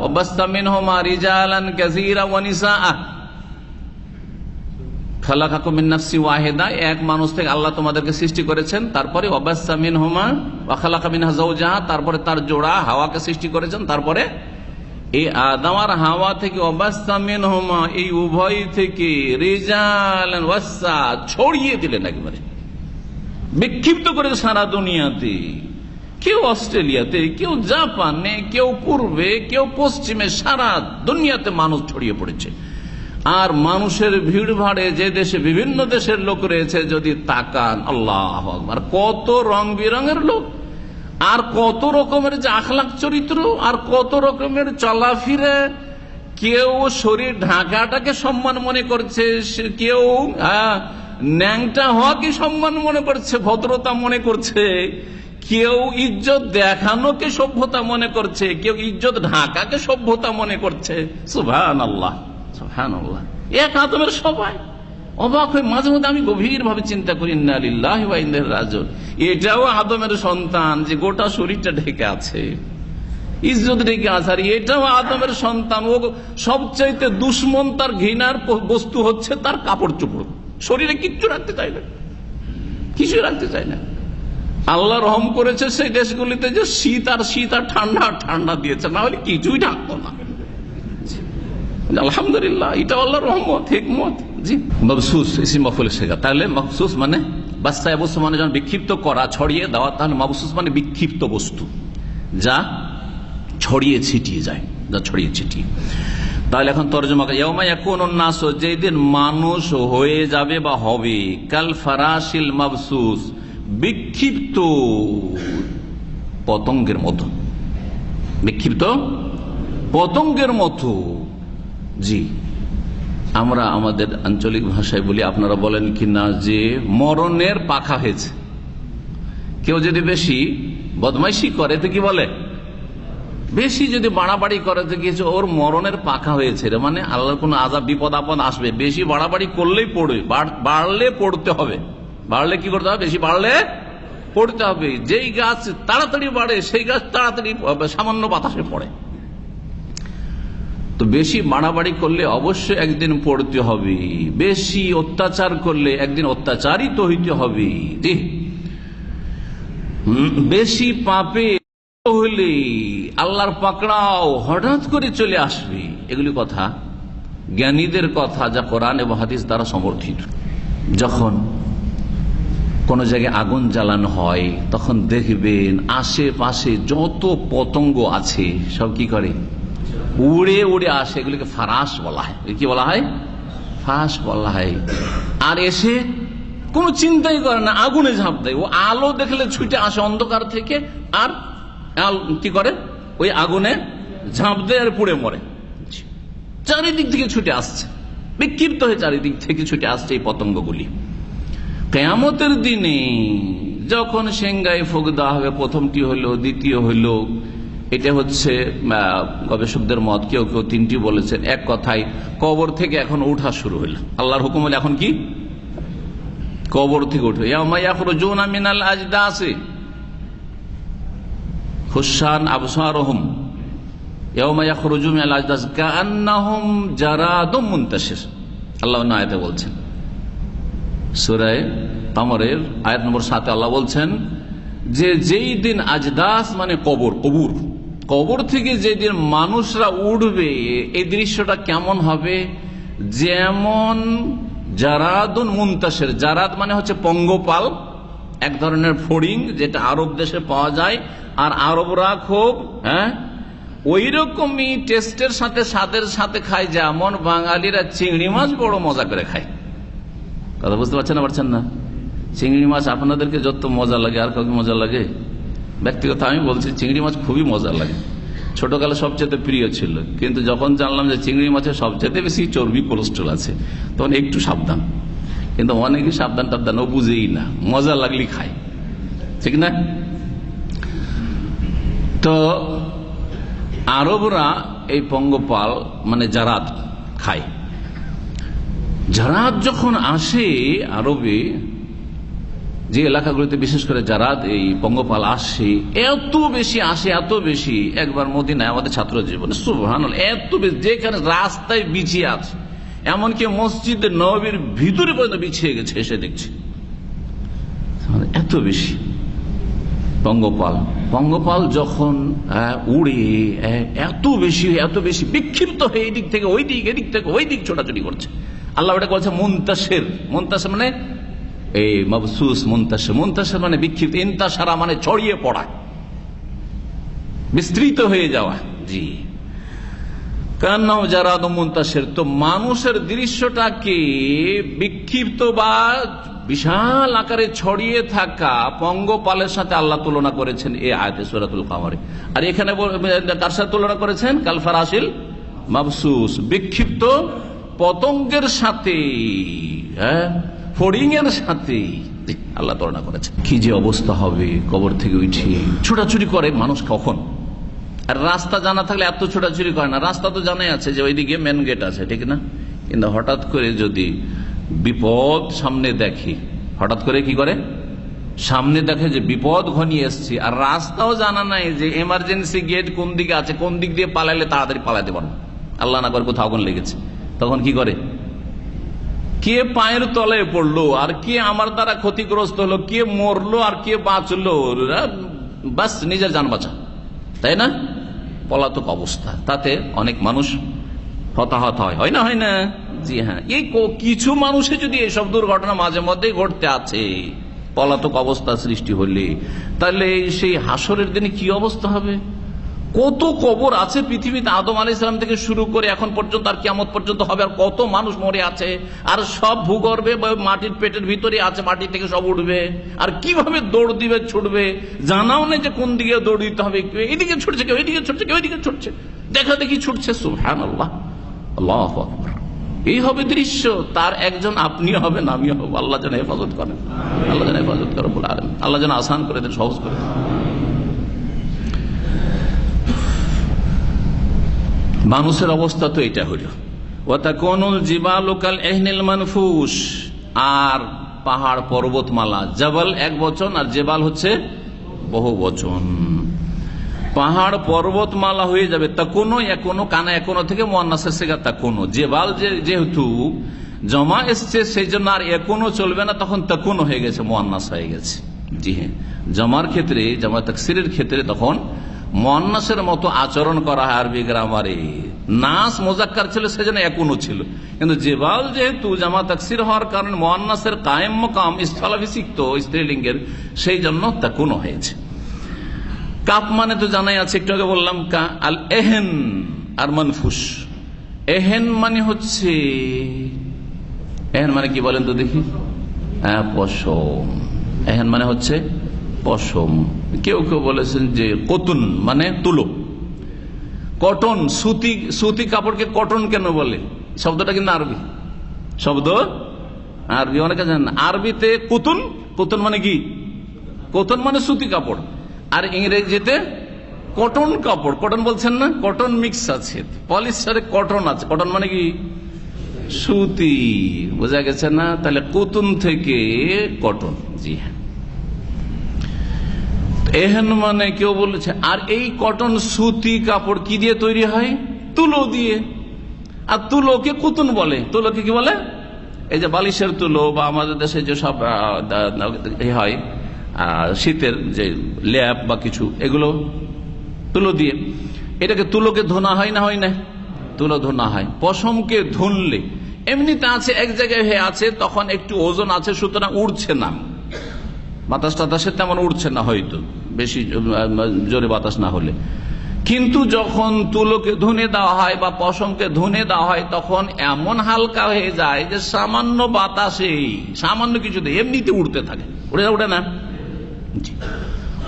ওয়াবাসসা মিনহুমা রিজালান কাসীরা ওয়া নিসাআ, খালাকাকুম মিন নাফসি ওয়াহিদা, এক মানুষ থেকে আল্লাহ তোমাদেরকে সৃষ্টি করেছেন। তারপরে ওয়াবাসসা মিনহুমা ওয়া খালাকা মিনহা যাওজাহা, তারপরে তার জোড়া হাওয়াকে সৃষ্টি করেছেন। তারপরে এই আদম আর হাওয়া থেকে ওয়াবাসসা মিনহুমা, এই উভয় থেকে রিজালান ওয়াসা, ছড়িয়ে দিলেন একেবারে, বিক্ষিপ্ত করে সারা দুনিয়াতে, কেউ অস্ট্রেলিয়াতে, কেউ জাপানে, কেউ পূর্বে, কেউ পশ্চিমে, সারা দুনিয়াতে মানুষ ছড়িয়ে পড়েছে। আর মানুষের ভিড় ভাড়ে যে দেশে বিভিন্ন দেশের লোক রয়েছে, যদি তাকান আল্লাহু আকবার, কত রং বেরঙের লোক, আর কত রকমের যে আখলাক চরিত্র, আর কত রকমের চলাফিরে। কেউ শরীর ঢাকাটাকে সম্মান মনে করছে, কেউ ন্যাংটা হওয়াকে সম্মান মনে করছে, ভদ্রতা মনে করছে, কেউ ইজ্জত দেখানোকে সভ্যতা মনে করছে, কেউ ইজ্জত ঢাকাকে সভ্যতা মনে করছে। সুবহানাল্লাহ, সুবহানাল্লাহ, এক আদমের সবাই। অবাক হয়ে মাঝে মধ্যে আমি গভীর ভাবে চিন্তা করি, ইন্না লিল্লাহি ওয়া ইন্না ইলাইহি রাজিউন, এটাও আদমের সন্তান যে গোটা শরীরটা ঢেকে আছে, ইজ্জত ঢেকে আছে, আর এটাও আদমের সন্তান। ও সবচাইতে দুশ্মন, তার ঘৃণার বস্তু হচ্ছে তার কাপড় চোপড়, শরীরে কিচ্ছু রাখতে চায় না, কিছু রাখতে চায় না। আল্লাহ রহম করেছে সেই দেশগুলিতে যে শীত আর ঠান্ডা ঠান্ডা দিয়েছে, না হলে কিছুই ঢাকতো না। আলহামদুলিল্লাহ, এটা আল্লাহর রহমত, হিকমত। জি, মাবসুস ইসিম মাফউল শেখা। তাহলে মাবসুস মানে বাস্তা বস্তু মানে যখন বিক্ষিপ্ত করা, ছড়িয়ে দেওয়া, তাহলে মাবসুস মানে বিক্ষিপ্ত বস্তু, যা ছড়িয়ে ছিটিয়ে যায়, যা ছড়িয়ে ছিটিয়ে। তাহলে এখন তরজমা, ইয়াউমা ইয়াকুনুন নাস, যেদিন মানুষ হয়ে যাবে বা হবে, কাল ফারাশিল মাবসুস, বিক্ষিপ্ত পতঙ্গের মতো, বিক্ষিপ্ত পতঙ্গের মতো। জি, আমরা আমাদের আঞ্চলিক ভাষায় বলি, আপনারা বলেন কিনা, যে মরণের পাখা হয়েছে। কেউ যদি বেশি বদমাইশি করে তো কি বলে, বেশি যদি বাড়াবাড়ি করে তো কিছু ওর মরণের পাখা হয়েছে, মানে আল্লাহর কোন আযাব বিপদ আপদ আসবে, বেশি বাড়াবাড়ি করলেই পড়বে, বাড়লে পড়তে হবে। বাড়লে কি করতে হবে, বেশি বাড়লে পড়তে হবে। যেই গাছ তাড়াতাড়ি বাড়ে সেই গাছ তাড়াতাড়ি সামান্য বাতাসে পড়ে। তো বেশি বাড়াবাড়ি করলে অবশ্যই একদিন পড়তে হবে, বেশি অত্যাচার করলে একদিন অত্যাচারিত হইতে হবে। বেশি পাপে হলে আল্লাহর পাকড়াও হঠাৎ করে চলে আসবে। এগুলি কথা জ্ঞানীদের কথা, যা কোরআন এবং হাদিস দ্বারা সমর্থিত। যখন কোন জায়গায় আগুন জ্বালানো হয়, তখন দেখবেন আশেপাশে যত পতঙ্গ আছে সব কি করে, উড়ে উড়ে আসে। এগুলিকে ফারাস বলা হয়। কি বলা হয়? ফারাস বলা হয়। আর এসে কোনো চিন্তাই করে না, আগুনে ঝাঁপ দেয়। ও আলো দেখলে ছুটে আসে অন্ধকার থেকে, আর কি করে, ওই আগুনে ঝাঁপ দেয় আর পুড়ে মরে। চারিদিক থেকে ছুটে আসছে, বিক্ষিপ্ত হয়ে চারিদিক থেকে ছুটে আসছে এই পতঙ্গগুলি। কিয়ামতের দিনে যখন সিংহায় ফুঁক দেওয়া হবে, প্রথমটি হলো, দ্বিতীয় হলো, এটা হচ্ছে গবেষকদের মত, কেউ কেউ তিনটি বলেছেন। এক কথায় কবর থেকে এখন উঠা শুরু হলো। আল্লাহর হুকুম হলে এখন কি কবর থেকে উঠবে। ইয়াউমা ইয়াখরুজুনা মিনাল আজদাসি খুশান আবসারুহুম ইয়াউমা ইয়াখরুজুনা মিনাল আজদাস কাআন্নাহুম জারাদুম মুনতাশির। আল্লাহ আয়াতে বলছেন, সূরা কামরের আয়াত নম্বর 7 আল্লাহ বলছেন যে যেই দিন আজদাস মানে কবর থেকে যেদিন মানুষরা উঠবে, এই দৃশ্যটা কেমন হবে, যেমন জারাদুন মুনতাশির। জারাদ মানে হচ্ছে পঙ্গপাল, এক ধরনের ফড়িং যেটা আরব দেশে পাওয়া যায়। আর আরবরা খুব ওই রকমই টেস্টের সাথে স্বাদের সাথে খায়, যেমন বাঙালিরা চিংড়ি মাছ বড় মজা করে খায়। কথা বুঝতে পারছেন না? চিংড়ি মাছ আপনাদেরকে যত মজা লাগে আর কাউকে মজা লাগে? ব্যক্তিগত আমি বলছি, চিংড়ি মাছ খুবই মজা লাগে। ছোটকালে সবচেয়ে প্রিয় ছিল, কিন্তু যখন জানলাম যে চিংড়ি মাছের সবচেয়ে বেশি চর্বি কোলেস্ট্রল আছে, তখন একটু সাবধান। কিন্তু অনেকে সাবধান ও বুঝেই না, মজা লাগলি খায়, ঠিক না? তো আরবরা এই পঙ্গপাল মানে জারাদ খায়। জারাদ যখন আসে আরবে, যে এলাকাগুলিতে বিশেষ করে জারাদ এই পঙ্গপাল আসে, এত বেশি একবার মদিনায় আমাদের ছাত্র জীবনে সুবহানাল্লাহ, এত বেশি, যেখানে রাস্তায় বিছিয়ে আছে, এমনকি মসজিদে নববীর ভিতরে পর্যন্ত বিছিয়ে গেছে, এসে দেখছি এত বেশি পঙ্গপাল যখন উড়ে এত বেশি বিক্ষিপ্ত হয়ে এদিক থেকে ওই দিক, এদিক থেকে ওই দিক ছোটাছুটি করছে। আল্লাহ ওটাকে বলছে মুনতাশির। মানে এই মাবসুস, মুনতাশির মানে বিক্ষিপ্ত, ইনতাশারা মানে ছড়িয়ে পড়া, বিস্তৃত হয়ে যাওয়া। জি, কান্নাও জারাদ মুনতাশির। তো মানুষের দৃশ্যটাকে বিক্ষিপ্ত বা বিশাল আকারে ছড়িয়ে থাকা পঙ্গপালের সাথে আল্লাহ তুলনা করেছেন এই আয়াতে সূরাতুল কামারে। আর এখানে কার সাথে তুলনা করেছেন? কাল ফারাশিল মাবসুস, বিক্ষিপ্ত পতঙ্গের সাথে, ফড়িং এর সাথে আল্লাহ তুলনা করেছেন। কি যে অবস্থা হবে কবর থেকে উঠে ছোটাছুটি করে মানুষ কখন। আর রাস্তা জানা থাকলে এত ছোটাছুটি করে না। রাস্তা তো জানাই আছে যে ওইদিকে মেন গেট আছে, ঠিক না? কিন্তু হঠাৎ করে যদি বিপদ সামনে দেখে, হঠাৎ করে কি করে সামনে দেখে যে বিপদ ঘনিয়ে এসছে, আর রাস্তাও জানা নাই যে এমার্জেন্সি গেট কোন দিকে আছে, কোন দিক দিয়ে পালাইলে তাড়াতাড়ি পালাতে পারবো, আল্লাহ না করে কোথাও আগুন লেগেছে, তখন কি করে? কে পায়ের তলায় পড়লো, আর কে আমার দ্বারা ক্ষতিগ্রস্ত হলো, কে মরলো আর কে বাঁচলো, বাস নিজের জান বাঁচা, তাই না? পলাতক অবস্থা, তাতে অনেক মানুষ হতাহত হয় না? হয় না? জি হ্যাঁ, এই কিছু মানুষের যদি এইসব দুর্ঘটনা মাঝে মধ্যে ঘটতে আছে, পলাতক অবস্থা সৃষ্টি হলে, তাহলে সেই হাসরের দিনে কি অবস্থা হবে? কত কবর আছে পৃথিবীতে, আদম আলাইহিস সালাম থেকে শুরু করে এখন পর্যন্ত, আর কিয়ামত পর্যন্ত হবে, আর কত মানুষ মরে আছে, আর সব ভূগর্ভে মাটির পেটের ভিতরে আছে, মাটি থেকে সব উঠবে, আর কিভাবে দৌড় দিবে, ছুটবে, জানাও নেই যে কোন দিকে দৌড় দিতে হবে, এদিকে ছুটছে কেউ, এদিকে ছুটছে কেউ, এদিকে ছুটছে, দেখা দেখি ছুটছে। সুবহানাল্লাহ, আল্লাহু আকবার। এই হবে দৃশ্য, তার একজন আপনিও হবেন, আমিও হব। আল্লাহ যেন হেফাজত করেন, আল্লাহ যেন হেফাজত করে, আল্লাহ যেন আসান করে দেন, সহজ করে দেন। মানুষের অবস্থা তো এটা হইল। ওয়াতাকুনুল জিবালু কাল ইহনিল মানফুস, আর পাহাড় পর্বতমালা, জাবাল এক বচন আর জেবাল হচ্ছে বহু বচন, পাহাড় পর্বতমালা হয়ে যাবে। তাকুনো একুনো, কানা একুনো থেকে মুয়ান্নাসের সিগা তাকুনো। জেবাল যেহেতু জমা এসছে সেই জন্য আর একুনো চলবে না, তখন তাকুনো হয়ে গেছে, মুয়ান্নাস হয়ে গেছে। জি হ্যাঁ, জমার ক্ষেত্রে, জামা তাকসিরের ক্ষেত্রে তখন মুয়ান্নাসের মতো আচরণ করা হয় আরবি গ্রামারে। নাস মুজাক্কার ছিল সেজন্য একুনো ছিল, কিন্তু জেবাল যেহেতু জামা তাকসির হওয়ার কারণে মুয়ান্নাসের কায়েম মাকাম স্থলাভিষিক্ত স্ত্রীলিঙ্গের, সেই জন্য তাকুনো হয়েছে। কাপ মানে তো জানাই আছে, একটু আগে বললাম, কা আল এহেন আর মানফুস। এহেন মানে হচ্ছে, এহেন মানে কি বলেন তো দেখি? পশম। এহেন মানে হচ্ছে পশম। কেউ কেউ বলেছেন যে কতুন মানে তুলো, কটন, সুতি কাপড়কে কটন কেন বলে? শব্দটা কিন্তু আরবি শব্দ, আরবি অনেকে জানেন। আরবিতে কুতুন, কুতুন মানে কি? কটন মানে সুতি কাপড়, আর ইংরেজিতে কটন কাপড়। কটন বলছেন না, কটন মিক্স আছে, পলিস্টারে কটন আছে। কটন মানে কি? সুতি। বোঝা গেছে না? তাহলে কুতুন থেকে কটন। জি হ্যাঁ, এহেন মানে কেউ বলেছে। আর এই কটন সুতি কাপড় কি দিয়ে তৈরি হয়? তুলো দিয়ে। আর তুলোকে কুতুন বলে। তুলোকে কি বলে? এই যে বালিশের তুলো, বা আমাদের দেশে যে সব হয় শীতের যে ল্যাপ বা কিছু, এগুলো তুলো দিয়ে। এটাকে তুলোকে ধোনা হয় না? হয় না, তুলো ধোনা হয়। পশমকে ধুনলে এমনিতে আছে এক জায়গায় হয়ে আছে, তখন একটু ওজন আছে, সুতরাং উড়ছে না, বাতাস টাতাসে তেমন উড়ছে না, হয়তো বেশি জোরে বাতাস না হলে। কিন্তু যখন তুলোকে ধুনে দেওয়া হয় বা পশমকে ধুনে দেওয়া হয় তখন এমন হালকা হয়ে যায় যে সামান্য বাতাসে, সামান্য কিছুতে এমনিতে উঠতে থাকে, উঠে না।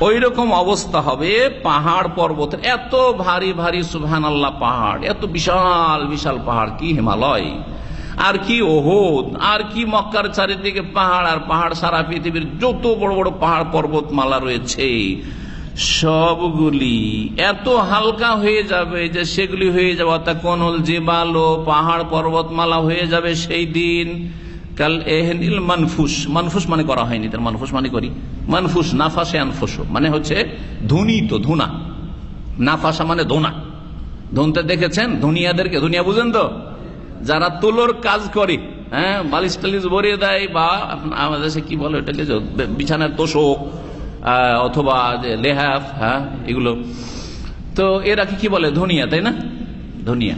ওই রকম অবস্থা হবে পাহাড় পর্বতের। এত ভারী ভারী সুবহানাল্লাহ পাহাড়, এত বিশাল বিশাল পাহাড়, কি হিমালয় আর কি ওহদ আর কি মক্কার চারিদিকে পাহাড় আর পাহাড়, সারা পৃথিবীর যত বড় বড় পাহাড় পর্বতমালা রয়েছে সবগুলি এত হালকা হয়ে যাবে যে সেগুলি হয়ে যাবে তা কোনল জিবালো, পাহাড় পর্বতমালা হয়ে যাবে সেই দিন কাল এহনিল মানফুস। মানফুস মানে করা হয়নি, তার মানফুস মানে করি, মানফুস নাফাসে আনফুস মানে হচ্ছে ধুনিত, ধুনা। নাফাসা মানে ধোনা, ধুনতে দেখেছেন ধুনিয়াদেরকে, ধুনিয়া বুঝেন তো, যারা তুলোর কাজ করে, হ্যাঁ, বালিশ টালিশ ভরিয়ে দেয় বা আমাদের দেশে কি বলে ওটাকে, বিছানার তোষক অথবা লেহাফ, হ্যাঁ, এগুলো তো এরা কি বলে, ধনিয়া, তাই না, ধনিয়া।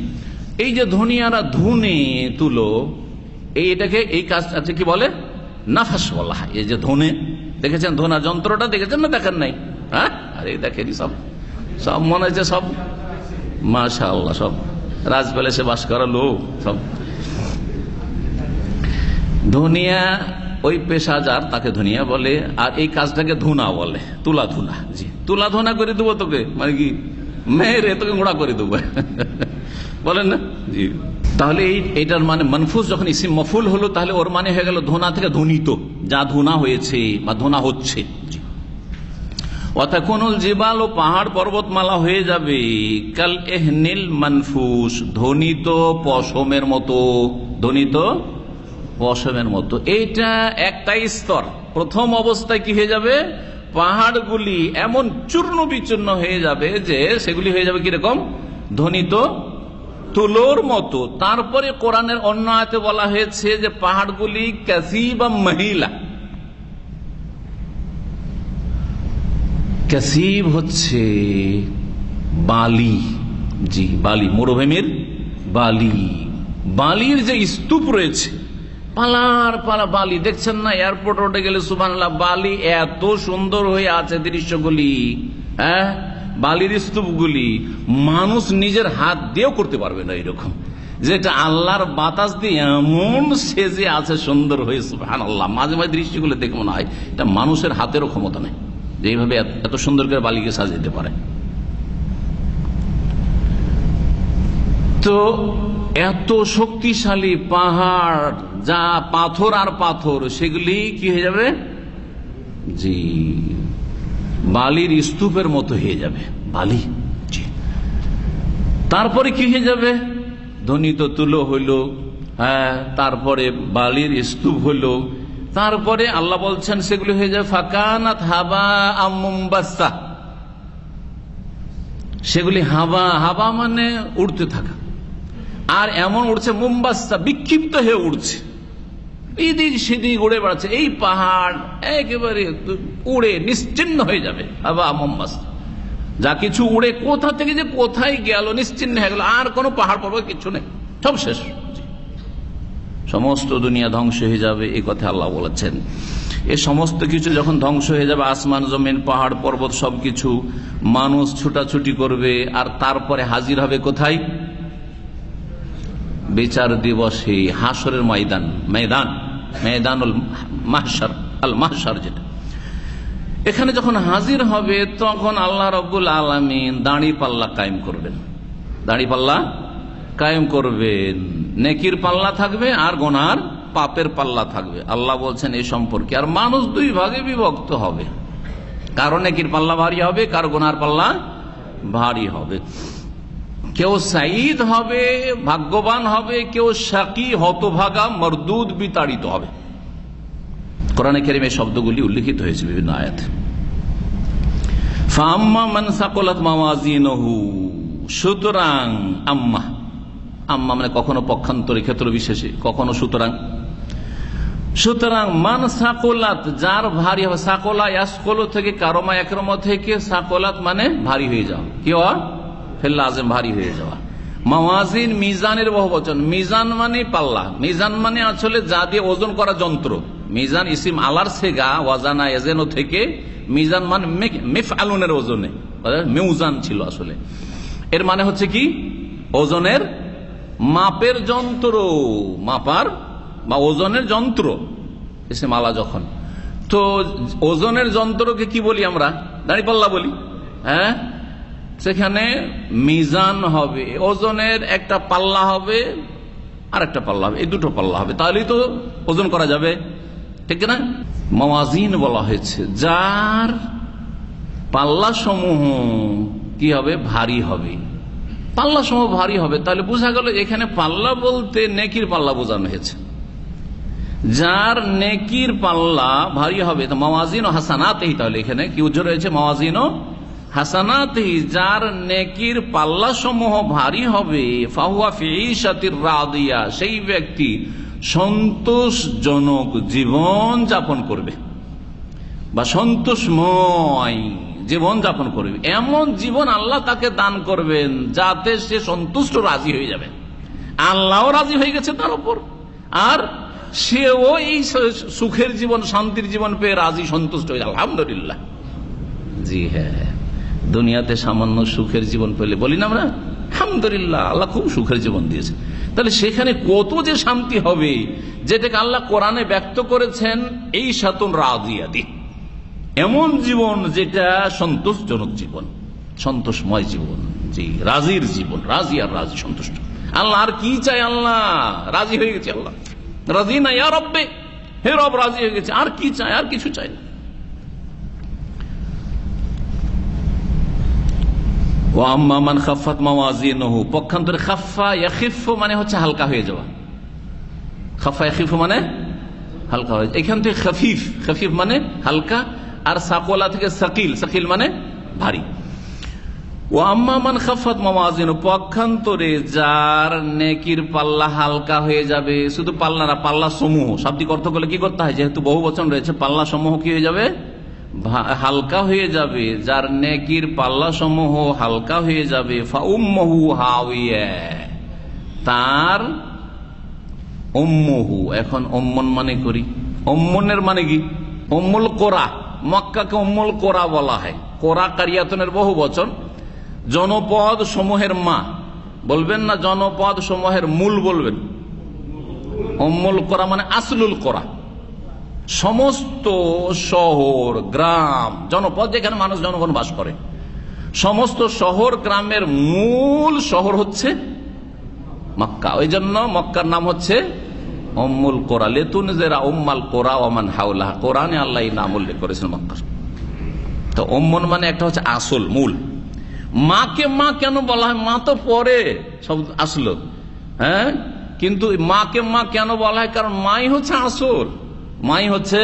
এই যে ধনিয়ারা ধুনে তুলো, এটাকে এই কাজ আছে কি বলে, নাফাস বলা হয়। এই যে ধনে দেখেছেন, ধোনা যন্ত্রটা দেখেছেন না, দেখেন নাই? হ্যাঁ, আরে দেখেনি, সব সব মনে হচ্ছে সব মাশাআল্লাহ সব রাজ প্যালেসে বাস করা লোক সব। ধনিয়া ওই পেশাদার, তাকে ধনিয়া বলে, আর এই কাজটাকে ধুনা বলে, তুলা ধুনা। জি, তুলা ধুনা করে দেবো তোকে, মানে কি মেরে তোকে গোড়া করে দেবো বলেন না? জি, তাহলে এইটার মানে মানফুস যখন ইসিম মফুল হলো, তাহলে ওর মানে হয়ে গেল ধোনা থেকে ধ্বনিত, যা ধোনা হয়েছে বা ধোনা হচ্ছে। ওয়াতাকুনুল জিবাল, ও পাহাড় পর্বতমালা হয়ে যাবে কাল এহনিল মানফুস, ধ্বনিত পশমের মতো, ধ্বনিত পশমের মতো। এইটা একটা স্তর। প্রথম অবস্থায় কি হয়ে যাবে, পাহাড়গুলি এমন চূর্ণ বিচূর্ণ হয়ে যাবে যে সেগুলি হয়ে যাবে কিরকম, ধ্বনিত তুলোর মতো। তারপরে কোরআনের অন্য আয়াতে বলা হয়েছে যে পাহাড়গুলি কাসিবা মহিলা। কাসিব হচ্ছে বালি, জি, বালি, মরুভূমির বালি, বালির যে স্তূপ রয়েছে, পালার পালা বালি, দেখছেন না এয়ারপোর্ট রোডে গেলে সুবহানাল্লাহ বালি এত সুন্দর হয়ে আছে দৃশ্যগুলি, হ্যাঁ, বালির স্তূপগুলি মানুষ নিজের হাত দিয়েও করতে পারবে না এরকম, যেটা আল্লাহর বাতাস দিয়ে এমন সেজে আছে সুন্দর হয়ে সুবহানাল্লাহ। মাঝে মাঝে দৃশ্যগুলো দেখে মনে হয় এটা মানুষের হাতেরও ক্ষমতা নেই যে এইভাবে এত সুন্দর করে বালিকে সাজাতে পারে। তো এত শক্তিশালী পাহাড়, যা পাথর আর পাথর, সেগুলি কি হয়ে যাবে, জি, বালির স্তূপের মতো হয়ে যাবে, বালি। জি, তারপরে কি হয়ে যাবে, ধ্বনিত তুলো হইল, হ্যাঁ, তারপরে বালির স্তূপ হইল, তারপরে আল্লাহ বলছেন সেগুলি হয়ে যাবে ফাকানাত হাবা মুমবাসা, সেগুলি হাবা, হাবা মানে উড়তে থাকা, আর এমন উড়ছে মুমবাসা, বিক্ষিপ্ত হয়ে উড়ছে, এদিক সেদিক উড়ে বেড়াচ্ছে। এই পাহাড় একেবারে উড়ে নিশ্চিন্ন হয়ে যাবে, হাবা মুমবাসা, যা কিছু উড়ে কোথা থেকে যে কোথায় গেল, নিশ্চিন্ন হয়ে গেল, আর কোনো পাহাড় পর্বত কিছু নেই, সব শেষ, সমস্ত দুনিয়া ধ্বংস হয়ে যাবে, এই কথা আল্লাহ বলেছেন। এ সমস্ত কিছু যখন ধ্বংস হয়ে যাবে, আসমান জমিন পাহাড় পর্বত সবকিছু, মানুষ ছুটাছুটি করবে, আর তারপরে হাজির হবে কোথায়, বিচার দিবসে, হাসরের ময়দান, ময়দানুল মাহশার, আল মাহশার যেটা, এখানে যখন হাজির হবে তখন আল্লাহ রাব্বুল আলামিন দাঁড়ি পাল্লা কায়েম করবেন, দাঁড়ি পাল্লা কায়েম করবেন, নেকির পাল্লা থাকবে আর গুনার পাপের পাল্লা থাকবে। আল্লাহ বলছেন এই সম্পর্কে, আর মানুষ দুই ভাগে বিভক্ত হবে, কারো নেকির পাল্লা ভারী হবে, কারো গুনার পাল্লা ভারী হবে। কেউ সাঈদ হবে, ভাগ্যবান হবে, কেউ শাকী, হতভাগা, মরদুদ, বিতাড়িত হবে। কোরআনে কারীমে শব্দগুলি উল্লেখিত হয়েছে বিভিন্ন আয়াতে। ফাআম্মা মান সাকুলাত মাওয়াজিনুহু, সুতরাং আম্মা, আম্মা মানে কখনো পক্ষান্তরে, ক্ষেত্র বিশেষে, কখনো সুতরাং। সুতরাং মান সাকুলাত, যার ভারী হবে, সাকুলা ইয়াসকুলু থেকে কারমা একরম থেকে সাকুলাত মানে ভারী হয়ে যাওয়া, কি হওয়া, ফেল আযম, ভারী হয়ে যাওয়া। মাওয়াজিন মিজানের বহুবচন, মিজান মানে পাল্লা, মিজান মানে আসলে যা দিয়ে ওজন করা যন্ত্র। মিজান ইসিম আলার সেগা, ওয়াজানা এজেনো থেকে, মিজান মানে মিফআলুনের ওজনে, মেউজান ছিল আসলে। এর মানে হচ্ছে কি, ওজনের মাপের যন্ত্র, মাপার বা ওজনের যন্ত্র এসে মালা যখন, তো ওজনের যন্ত্রকে কি বলি আমরা? দাঁড়িপাল্লা বলি। হ্যাঁ, সেখানে মিজান হবে, ওজনের একটা পাল্লা হবে আর একটা পাল্লা হবে, এই দুটো পাল্লা হবে, তাহলেই তো ওজন করা যাবে, ঠিক না? মাওয়াজিন বলা হয়েছে, যার পাল্লা সমূহ কি হবে? ভারী হবে। পাল্লা সমূহ ভারী হবে, তাহলে বোঝা গেল এখানে পাল্লা বলতে নেকির পাল্লা বোঝানো হয়েছে। যার নেকির পাল্লা ভারী হবে, মাওয়াজিন ও হাসানাতেই, তাহলে এখানে কি উজ্জ্বল রয়েছে? মাওয়াজিন ও হাসানাতেই, যার নেকির পাল্লা সমূহ ভারী হবে, ফাহুয়া ফি ঈশাতির রাদিয়া, সেই ব্যক্তি সন্তোষজনক জীবন যাপন করবে বা সন্তোষময় জীবন যাপন করবে। এমন জীবন আল্লাহ তাকে দান করবেন যাতে সে সন্তুষ্ট, রাজি হয়ে যাবে। আল্লাহও রাজি হয়ে গেছে তার উপর, আর সেও এই সুখের জীবন, শান্তির জীবন পেয়ে রাজি, সন্তুষ্ট হয়ে, আলহামদুলিল্লাহ। জি হ্যাঁ, দুনিয়াতে সামান্য সুখের জীবন পেলে বলি না আমরা আলহামদুলিল্লাহ, আল্লাহ খুব সুখের জীবন দিয়েছে। তাহলে সেখানে কত যে শান্তি হবে, যেটাকে আল্লাহ কোরআনে ব্যক্ত করেছেন এই শাতুন রাদিয়াতি, এমন জীবন যেটা সন্তোষজনক জীবন, সন্তোষময় জীবন, জি রাজির জীবন, রাজি আর রাজি, সন্তুষ্ট। আল্লাহ আর কি চাই? আল্লাহ রাজি হয়ে গেছে, আল্লাহ রাজি না, ইয়া রব্বে, হে রব রাজি হয়ে গেছে, আর কি চাই? আর কিছু চাই না। পক্ষান্তরে খাফা ইয়াখিফু মানে হচ্ছে হালকা হয়ে যাওয়া, খাফা ইয়াখিফু মানে হালকা হয়ে যাওয়া, এখান থেকে খফিফ, খফিফ মানে হালকা, আর সাকওয়ালা থেকে সাকিল, সাকিল মানে ভারী। ও আম্মা মান খাফাত মাওয়াজিনু, পক্ষান্তরে যার নেকির পাল্লা হালকা হয়ে যাবে, শুধু পাল্লা না, পাল্লা সমূহ, শাব্দিক অর্থ করলে কি করতে হয়? যেহেতু বহু বচন রয়েছে, পাল্লা সমূহ কি হয়ে যাবে? হালকা হয়ে যাবে। যার নেকির পাল্লা সমূহ হালকা হয়ে যাবে, ফাউম্মুহু হাওিয়া, তার উম্মুহু, এখন উম্মন মানে করি, উম্মনের মানে কি? উম্মুল কোরা, মক্কাকে উম্মুল কোরা বলা হয়। কোরা কারিয়াতনের বহু বচন। জনপদ সমূহের মা বলবেন না, জনপদ সমূহের মূল বলবেন। উম্মুল কোরা মানে আসলুল কোরা, সমস্ত শহর গ্রাম জনপদ যেখানে মানুষ জনগণ বাস করে, সমস্ত শহর গ্রামের মূল শহর হচ্ছে মক্কা। ওই জন্য মক্কার নাম হচ্ছে উম্মুল কোরা, লিতুনজিরা উম্মাল কোরা ওয়া মান হাওলাহা, কোরআনে আল্লাহ এই নাম উল্লেখ করেছেন মক্কার। তো উম্মুন মানে একটা হচ্ছে আসল, মূল। মাকে মা কেন বলা হয়? মা তো পরে সব আসলো, হ্যাঁ, কিন্তু মাকে মা কেন বলা হয়? কারণ মাই হচ্ছে আসল, মাই হচ্ছে,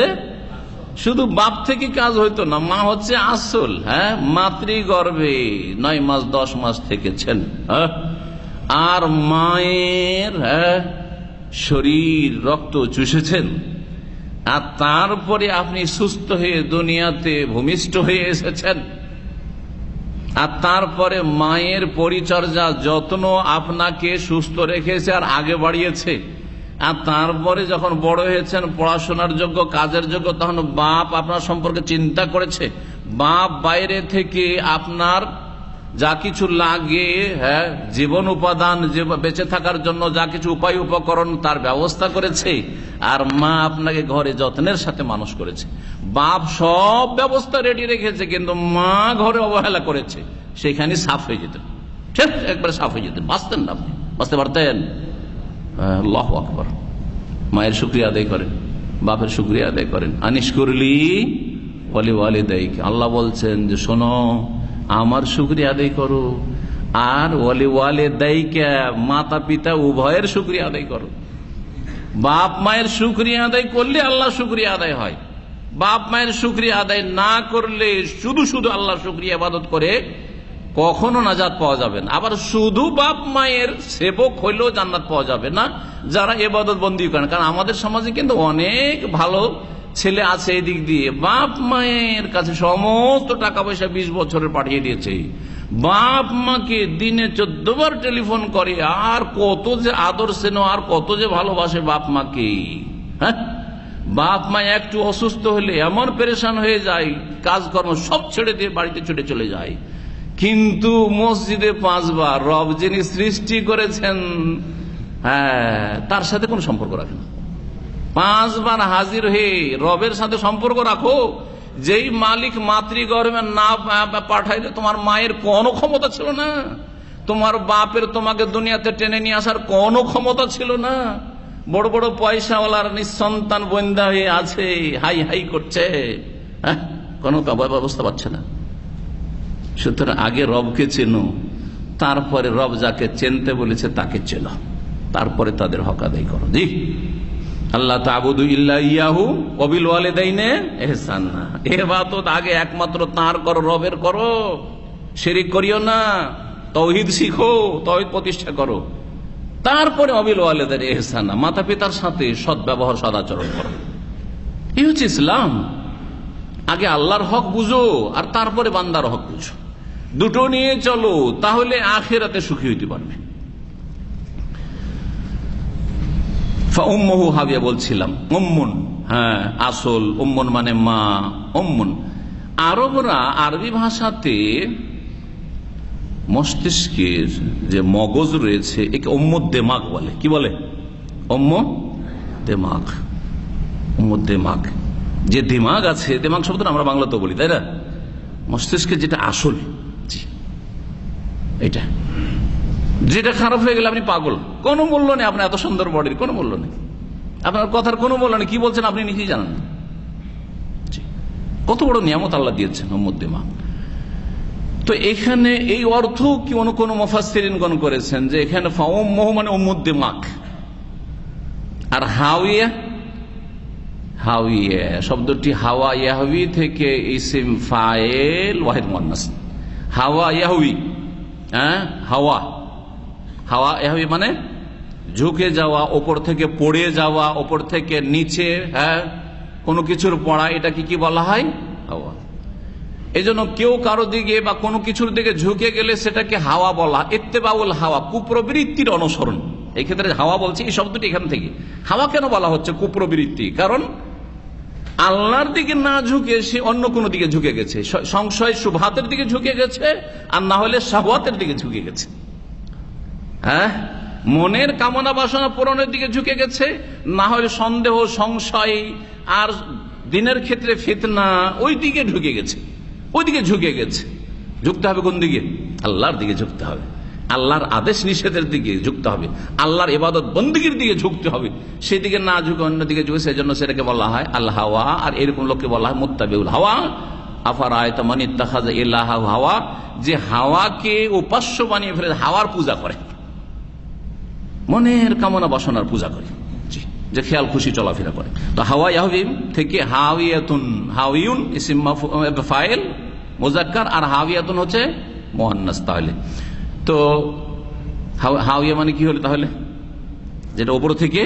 শুধু বাপ থেকে কাজ হইতো না, মা হচ্ছে আসল। হ্যাঁ, মাতৃগর্ভে 9 মাস 10 মাস থেকেছেন, হ্যাঁ, আর মায়ের শরীর রক্ত চুষেছেন, আর তারপরে আপনি সুস্থ হয়ে দুনিয়াতে ভূমিষ্ঠ হয়ে এসেছেন, আর তারপরে মায়ের পরিচর্যা যত্ন আপনাকে সুস্থ রেখেছে আর আগে বাড়িয়েছে, আর তারপরে যখন বড় হয়েছেন, পড়াশোনার যোগ্য, কাজের যোগ্য, তখন বাপ আপনার সম্পর্কে চিন্তা করেছে। বাপ বাইরে থেকে আপনার যা কিছু লাগে, হ্যাঁ, জীবন উপাদান, বেঁচে থাকার জন্য যা কিছু উপায় উপকরণ, তার ব্যবস্থা করেছে, আর মা আপনাকে ঘরে যত্নের সাথে মানুষ করেছে। বাপ সব ব্যবস্থা রেডি রেখেছে, কিন্তু মা ঘরে অবহেলা করেছে, সেখানে সাফ হয়ে যেতেন, ঠিক একবারে সাফ হয়ে যেতেন, বাঁচতেন না, আপনি বাঁচতে পারতেন। আল্লাহু আকবার। মায়ের শুকরিয়া আদায় করেন, বাপের শুকরিয়া আদায় করেন। আনিশ করলি ওয়ালি ওয়ালিদাইক, আল্লাহ বলছেন যে শোনো, আমার শুকরিয়া আদায় করো, আর ওয়ালি ওয়ালিদাইকা, মাতা পিতা উভয়ের শুকরিয়া আদায় করো। বাপ মায়ের শুকরিয়া আদায় করলে আল্লাহ শুকরিয়া আদায় হয়। বাপ মায়ের শুকরিয়া আদায় না করলে শুধু শুধু আল্লাহ শুকরিয়া ইবাদত করে কখনো নাজাত পাওয়া যাবে না। আবার শুধু বাপ মায়ের সেবক হইলেও জান্নাত পাওয়া যাবে না, যারা ইবাদত বন্দি করেন। কারণ আমাদের সমাজে কিন্তু অনেক ভালো ছেলে আছে এই দিক দিয়ে, বাপ মায়ের কাছে সমস্ত টাকা পয়সা 20 বছরের পাঠিয়ে দিয়েছে, বাপ মাকে দিনে 14 বার টেলিফোন করে, আর কত যে আদর স্নেহ, আর কত যে ভালোবাসে বাপ মাকে। হ্যাঁ, বাপ মা একটু অসুস্থ হলে এমন পেরেশান হয়ে যায়, কাজকর্ম সব ছেড়ে দিয়ে বাড়িতে ছুটে চলে যায়। কিন্তু মসজিদে 5 বার রব যিনি সৃষ্টি করেছেন তার সাথে কোনো সম্পর্ক রাখে না। 5 বার হাজির হয়ে রবের সাথে সম্পর্ক রাখো। যেই মালিক মাতৃগর্ভে না পাঠাইলে তোমার মায়ের কোনো ক্ষমতা ছিল না, তোমার বাপের তোমাকে দুনিয়াতে টেনে নিয়ে আসার কোনো ক্ষমতা ছিল না। বড় বড় পয়সাওয়ালার নিঃসন্তান বন্ধা হয়ে আছে, হাই হাই করছে, কোনো ব্যবস্থা পাচ্ছে না। সুতরাং আগে রবকে চেনো, তারপরে রব যাকে চিনতে বলেছে তাকে চেনো, তারপরে তাদের হক আদায় করো। জি, আল্লাহ তা'বুদু ইল্লা ইয়াহু ওয়া বিল ওয়ালিদাইনি ইহসানা। ইবাদত আগে একমাত্র তার করো, রবের করো, শিরিক করিও না। তাওহীদ শিখো, তাওহীদ প্রতিষ্ঠা করো, তারপরে ওয়াবিল ওয়ালিদাইনি ইহসানা, মাতা পিতার সাথে সদ্ব্যবহার সদাচরণ করো। এই হচ্ছে ইসলাম। আগে আল্লাহর হক বুঝো আর তারপরে বান্দার হক বুঝো, দুটো নিয়ে চলো, তাহলে আখিরাতে সুখী হইতে পারবে। উম্মুহু হাবিয়া বলছিলাম, উম্মুন, আসল, উম্মুন মানে মা, উম্মুন। আরবরা আরবি ভাষাতে মস্তিষ্কের যে মগজ রয়েছে একে উম্মুদ দেমাগ বলে। কি বলে? উম্মুদ দেমাগ। উম্মুদ দেমাগ, যে দিমাগ আছে, দিমাগ শব্দটা আমরা বাংলাতেও বলি, তাই না? মস্তিষ্কের যেটা আসল, এটা যেটা খারাপ হয়ে গেলে আপনি পাগল, কোনো মূল্য নেই। আপনার এত সুন্দর বডির কোনো মূল্য নেই, আপনার কথার কোনো মূল্য নেই, কি বলছেন আপনি নিজেই জানেন। কত বড় নিয়ামত আল্লাহ দিয়েছেন উম্মুদ দিমাগ। তো এখানে এই অর্থ কি কোন মুফাসসিরিনগণ করেছেন যে এখানে ফাউম্মুহু মানে উম্মুদ দিমাগ, আর হাওয়া, হাওয়া শব্দটি হাওয়া ইয়াহবি থেকে ইসিম ফাইল ওয়াহিদ মুআন্নাস। হাওয়া ইয়াহবি, হাওয়া, হাওয়া ইয়াহবি মানে ঝুঁকে যাওয়া, ওপর থেকে পড়ে যাওয়া, ওপর থেকে নিচে কোনো কিছুর পড়া, এটাকে কি বলা হয়? হাওয়া। এই জন্য কেউ কারো দিকে বা কোনো কিছুর দিকে ঝুঁকে গেলে সেটাকে হাওয়া বলা। ইত্তেবাউল হাওয়া, কুপ্রবৃত্তির অনুসরণ। এই ক্ষেত্রে হাওয়া বলছি, এই শব্দটি এখান থেকে। হাওয়া কেন বলা হচ্ছে কুপ্রবৃত্তি? কারণ আল্লাহর দিকে না ঝুঁকে সে অন্য কোনো দিকে ঝুঁকে গেছে, সংশয় শুবহাতের দিকে ঝুঁকে গেছে, আর না হলে শাহওয়াতের দিকে ঝুঁকে গেছে। মনের কামনা বাসনা পূরণের দিকে ঝুঁকে গেছে, না হলে সন্দেহ সংশয় আর দিনের ক্ষেত্রে ফিতনা, ওই দিকে ঢুকে গেছে, ওই দিকে ঝুঁকে গেছে। ঝুঁকতে হবে কোন দিকে? আল্লাহর দিকে ঝুঁকতে হবে, আল্লাহর আদেশ নিষেধের দিকে ঝুঁকতে হবে, আল্লাহর ইবাদত বন্দেগীর দিকে ঝুঁকতে হবে। সেদিকে না ঝুঁকে অন্য দিকে ঝুঁকে, সেজন্য সেটাকে বলা হয় আল হাওয়া। আর এরকম লোককে বলা হয় মুত্তাবিউল হাওয়া। আফারাআইতা মান ইত্তাখাযা ইলাহাহু হাওয়া, যে হাওয়াকে উপাস্য বানিয়ে ফেলে, হাওয়ার পূজা করে, মনের কামনা বাসনার পূজা করে, যে খেয়াল খুশি চলাফেরা করে। তো হাওয়া ইয়াহবিম থেকে হাওয়াতুন, হাওয়িউন ইসম ফাইল মুযাক্কার, আর হাওয়াতুন হচ্ছে মুআন্নাস। তাহলে তো হাওয়া মানে কি হলো? তাহলে যেটা উপর থেকে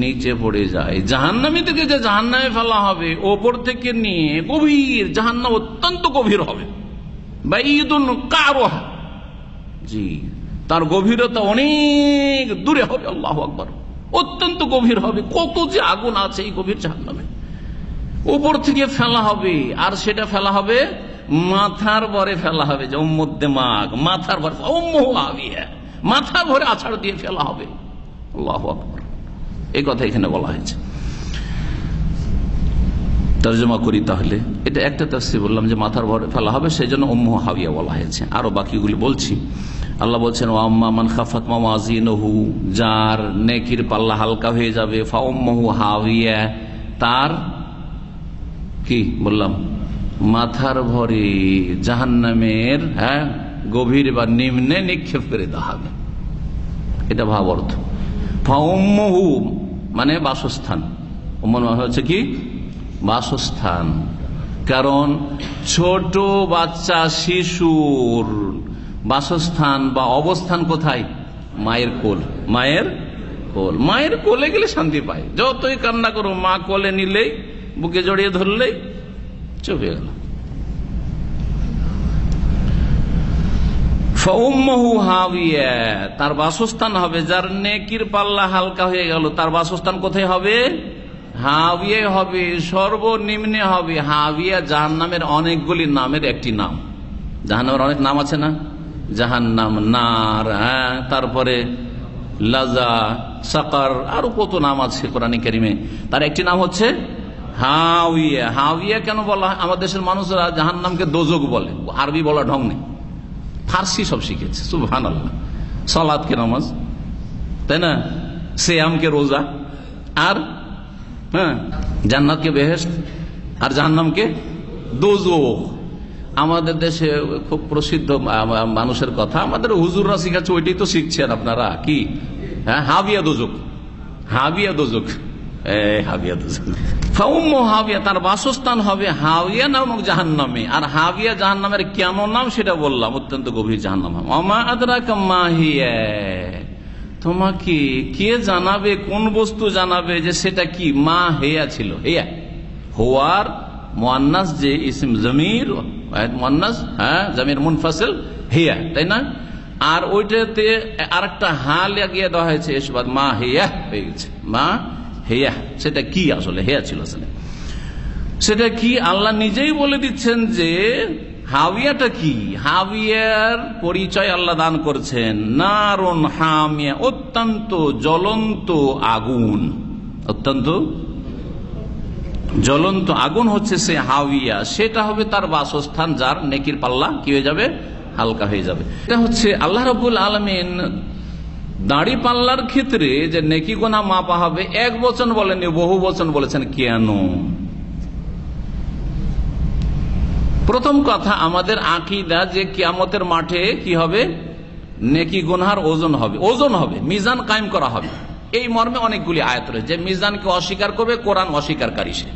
নিচে পড়ে যায়। জাহান্নামী থেকে যে জাহান্নামে ফেলা হবে, ওপর থেকে নিয়ে গভীর, জাহান্নাম অত্যন্ত গভীর হবে। বাইদুন কারুহা, জি, তার গভীরতা অনেক দূরে হবে। আল্লাহু আকবার, অত্যন্ত গভীর হবে। কত যে আগুন আছে এই গভীর জাহান্নামে, উপর থেকে ফেলা হবে। আর সেটা ফেলা হবে মাথার ভরে ফেলা হবে, যে উম্মুদ দিমাগ, মাথার ভরে, উম্মুহু হাবিয়া, মাথা ভরে আছাড় দিয়ে ফেলা হবে। আল্লাহু আকবার, এই কথা এখানে বলা হয়েছে। তরজমা করি তাহলে, এটা একটা তাফসীর বললাম যে মাথার ভরে ফেলা হবে, সেই জন্য উম্মুহু হাবিয়া বলা হয়েছে। আরো বাকিগুলি বলছি। আল্লাহ বলছেন ওয়া আম্মা মান খাফাত মাওয়াজিনুহু, যার নেকির পাল্লা হালকা হয়ে যাবে, ফাউম্মুহু হাবিয়া, তার কি বললাম? মাথার ভরে জাহান্নামের গভীর বা নিম্নে নিক্ষেপ করে দেওয়া হবে। এটা ভাব অর্থ। ফাউম্মুহু মানে বাসস্থান, মানে হচ্ছে কি? বাসস্থান। কারণ ছোট বাচ্চা শিশুর বাসস্থান বা অবস্থান কোথায়? মায়ের কোল। মায়ের কোল, মায়ের কোলে গেলে শান্তি পায়। যতই কান্না করো, মা কোলে নিলেই, বুকে জড়িয়ে ধরলেই চুপ হয়ে গেল। ফাউম্মুহু হাবিয়া, তার বাসস্থান হবে। যার নেকির পাল্লা হালকা হয়ে গেল, তার বাসস্থান কোথায় হবে? হাবিয়া হবে, সর্বনিম্নে হবে। হাবিয়া জাহান্নামের অনেকগুলি নামের একটি নাম। জাহান্নামের অনেক নাম আছে না, জাহান্নাম, নার, তারপরে লাজা, সাকার, আরো কত নাম আছে কোরআনে কারিমে। তার একটি নাম হচ্ছে হাওিয়া। হাওিয়া কেন বলা হয়? আমার দেশের মানুষরা জাহান্নামকে দোজক বলে, আরবি বলা ঢং নেই, ফার্সি সব শিখেছে। সুবহানাল্লাহ। সালাতকে নামাজ, তাই না, সিয়ামকে রোজা, আর জান্নাতকে বেহেশত, আর জাহান্নামকে দোজক। আমাদের দেশে খুব প্রসিদ্ধ মানুষের কথা, আমাদের হুজুররা শিখাচ্ছে, ওইটাই তো শিখছেন আপনারা। কি? হাবিয়া দোজক, হাবিয়া দোজক, হাবিয়া দোজক। হাবিয়া, তার বাসস্থান হবে হাবিয়া নামক জাহান্নামে। আর হাবিয়া জাহান্নামের কেন নাম সেটা বললাম, অত্যন্ত গভীর জাহান্নাম। ওমা আদরাকা মা হিয়া, তোমাকে কে জানাবে, কোন বস্তু জানাবে যে সেটা কি? মা হেয়া ছিল, হেয়া হওয়ার মুআন্নাস, যে ইসম জমির মুআন্নাস, জমির মুনফাসিল হেয়া, তাই না? আর ওইটাতে আরেকটা হা লাগিয়ে দেওয়া হয়েছে, মা হেয়া হয়ে গেছে, মা হেয়া। সেটা কি আসলে? হেয়া ছিল আসলে, সেটা কি? আল্লাহ নিজেই বলে দিচ্ছেন যে হাবিয়াটা কি। হাবিয়ার পরিচয় আল্লাহ দান করছেন, নারুন হামিয়া, অত্যন্ত জ্বলন্ত আগুন, অত্যন্ত জ্বলন্ত আগুন হচ্ছে সে হাবিয়া। সেটা হবে তার বাসস্থান, যার নেকির পাল্লা কি হয়ে যাবে? হালকা হয়ে যাবে। এটা হচ্ছে আল্লাহ রাব্বুল আলামিন দাড়ি পাল্লার ক্ষেত্রে যে নেকি গুনাহ মাপা হবে, এক বচন বলেননি, বহু বচন বলেছেন। কেন? প্রথম কথা, আমাদের আকীদা যে কিয়ামতের মাঠে কি হবে? নেকি গুনাহর ওজন হবে, ওজন হবে, মিজান কায়েম করা হবে। এই মর্মে অনেকগুলি আয়াত রয়েছে। যে মিজানকে অস্বীকার করবে, কোরআন অস্বীকারী সে।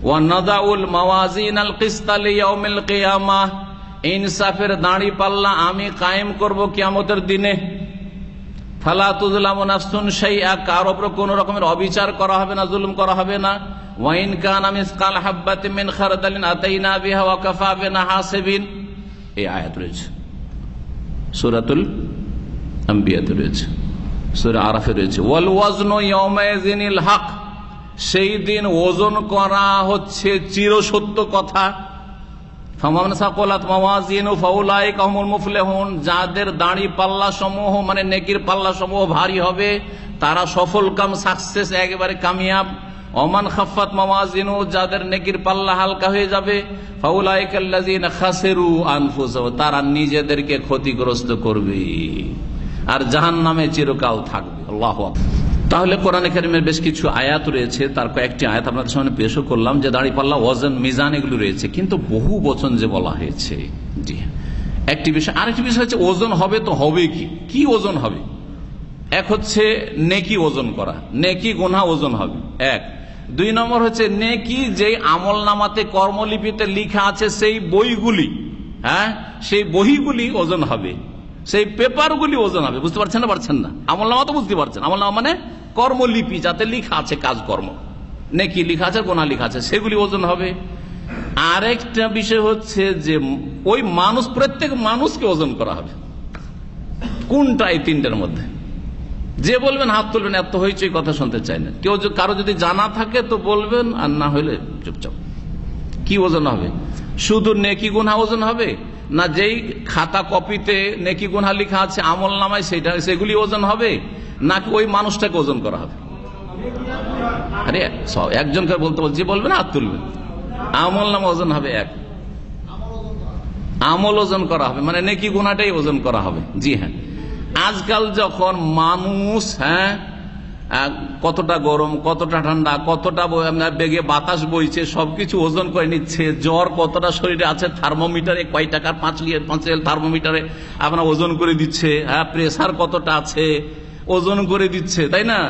ওয়া নাদাউল মাওয়াজিনাল কিসতা লিয়াউমিল কিয়ামাহ, ইনসাফের দাঁড়ি পাল্লা আমি কায়েম করব কিয়ামতের দিনে। ফালা তুযলামু নাফসুন শাইআ, কার উপর কোন রকমের অবিচার করা হবে না, জুলুম করা হবে না। ওয়া ইন কানা মিসকাল হাববাতিন মিন খারদালিন আতাইনা বিহা ওয়া কাফা বিনা হাসিবিন, এই আয়াত রয়েছে সূরাতুল আম্বিয়াতে রয়েছে, সূরা আরাফে রয়েছে। ওয়াল ওয়াজনু ইয়াউমাইযিনিল হক, সেই দিন ওজন করা হচ্ছে চিরসত্য কথা। ফামান সাকালাত মাওয়াজিনু ফাউলাইকা হুমুল মুফলিহুন, যাদের দাড়ি পাল্লা সমূহ মানে নেকির পাল্লা সমূহ ভারী হবে তারা সফল কাম, সাকসেস, একেবারে কামিয়াব। ওমান খাফাত মাওয়াজিনু, যাদের নেকির পাল্লা হালকা হয়ে যাবে, ফাউলাইকাল্লাযিনা খাসিরু আনফুসাহুম, তারা নিজেদেরকে ক্ষতিগ্রস্ত করবে আর জাহান্নামে চিরকাল থাকবে। আল্লাহু আকবার। তাহলে কোরআনে কারীমের বেশ কিছু আয়াত রয়েছে, তার কয়েকটি আয়াত আপনাদের সামনে পেশও করলাম, যে দাড়ি পাল্লা, ওজন, মিজান এগুলো রয়েছে, কিন্তু বহু বচন যে বলা হয়েছে। জি, একটি বিষয়। আরেকটি বিষয় হচ্ছে ওজন হবে তো হবে কি? কি ওজন হবে? এক হচ্ছে নেকি ওজন করা, নেকি গুনাহ ওজন হবে এক। দুই নম্বর হচ্ছে নেকি যে আমল নামাতে, কর্মলিপিতে লিখা আছে সেই বইগুলি, সেই বইগুলি ওজন হবে, সেই পেপারগুলি ওজন হবে। বুঝতে পারছেন না? পারছেন না? আমল নামা তো বুঝতে পারছেন। আমল নামা মানে কর্মলিপি, যাতে লিখা আছে কাজকর্ম, নেকি লিখা আছে, গুনাহ লিখা আছে, সেগুলি ওজন হবে। আরেকটা বিষয় হচ্ছে যে ওই মানুষ, প্রত্যেক মানুষকে ওজন করা হবে। কোনটা? এই তিনটার মধ্যে। যে বলবেন হাত তুলবেন, এত হইচই কথা শুনতে চাই না। কেউ কারো যদি জানা থাকে তো বলবেন, আর না হইলে চুপচাপ। কি ওজন হবে? শুধু নেকি গুনাহ ওজন হবে, না যেই খাতা কপিতে নেকি গুনাহ লেখা আছে আমল নামায় সেগুলি ওজন হবে, নাকি ওই মানুষটাকে ওজন করা হবে? আরে একজনকে বলতে বলছি, বলবেন হাত তুলবেন। আমল নামা ওজন হবে এক, আমল ওজন করা হবে, মানে নেকি গুনাহটাই ওজন করা হবে। জি হ্যাঁ, আজকাল যখন মানুষ কতটা গরম, কতটা ঠান্ডা, কতটা বেগে বাতাস বইছে, সবকিছু ওজন করে নিচ্ছে। জ্বর কতটা শরীরে আছে, থার্মোমিটারে কয় টাকার 5 থার্মোমিটারে আপনার ওজন করে দিচ্ছে। প্রেসার কতটা আছে ওজন করে দিচ্ছে, তাই না?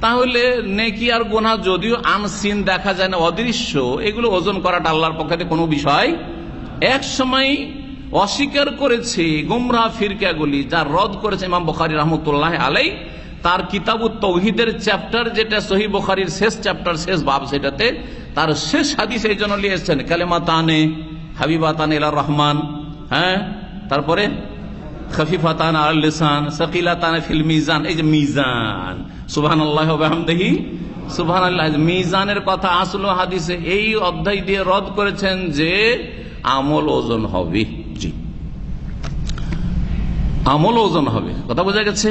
তাহলে নেকি আর গুনাহ যদিও আনসিন, দেখা যায় না, অদৃশ্য, এগুলো ওজন করাটা আল্লাহর পক্ষে কোনো বিষয়। এক সময় অস্বীকার করেছে গুমরাহ ফিরকাগুলি, যার রদ করেছে ইমাম বুখারী রাহমাতুল্লাহ আলাইহি তার কিতাবুত তাওহীদের চ্যাপ্টার, যেটা সহিহ বুখারীর শেষ চ্যাপ্টার, শেষ বাব, সেটাতে তার শেষ হাদিস এই জন্য নিয়ে এসেছেন, কালিমাতানে হাবিবাতান ইলার রহমান, তারপরে খফিফাতান আলাল লিসান, সাকিলাতান ফিল মিজান। এই যে মিজান, সুবহানাল্লাহি ওয়া বিহামদিহি সুবহানাল্লাহ, মিজানের কথা আসল হাদিসে এই অধ্যায় দিয়ে রদ করেছেন যে আমল ওজন হবে। জি, আমল ওজন হবে। কথা বোঝা গেছে?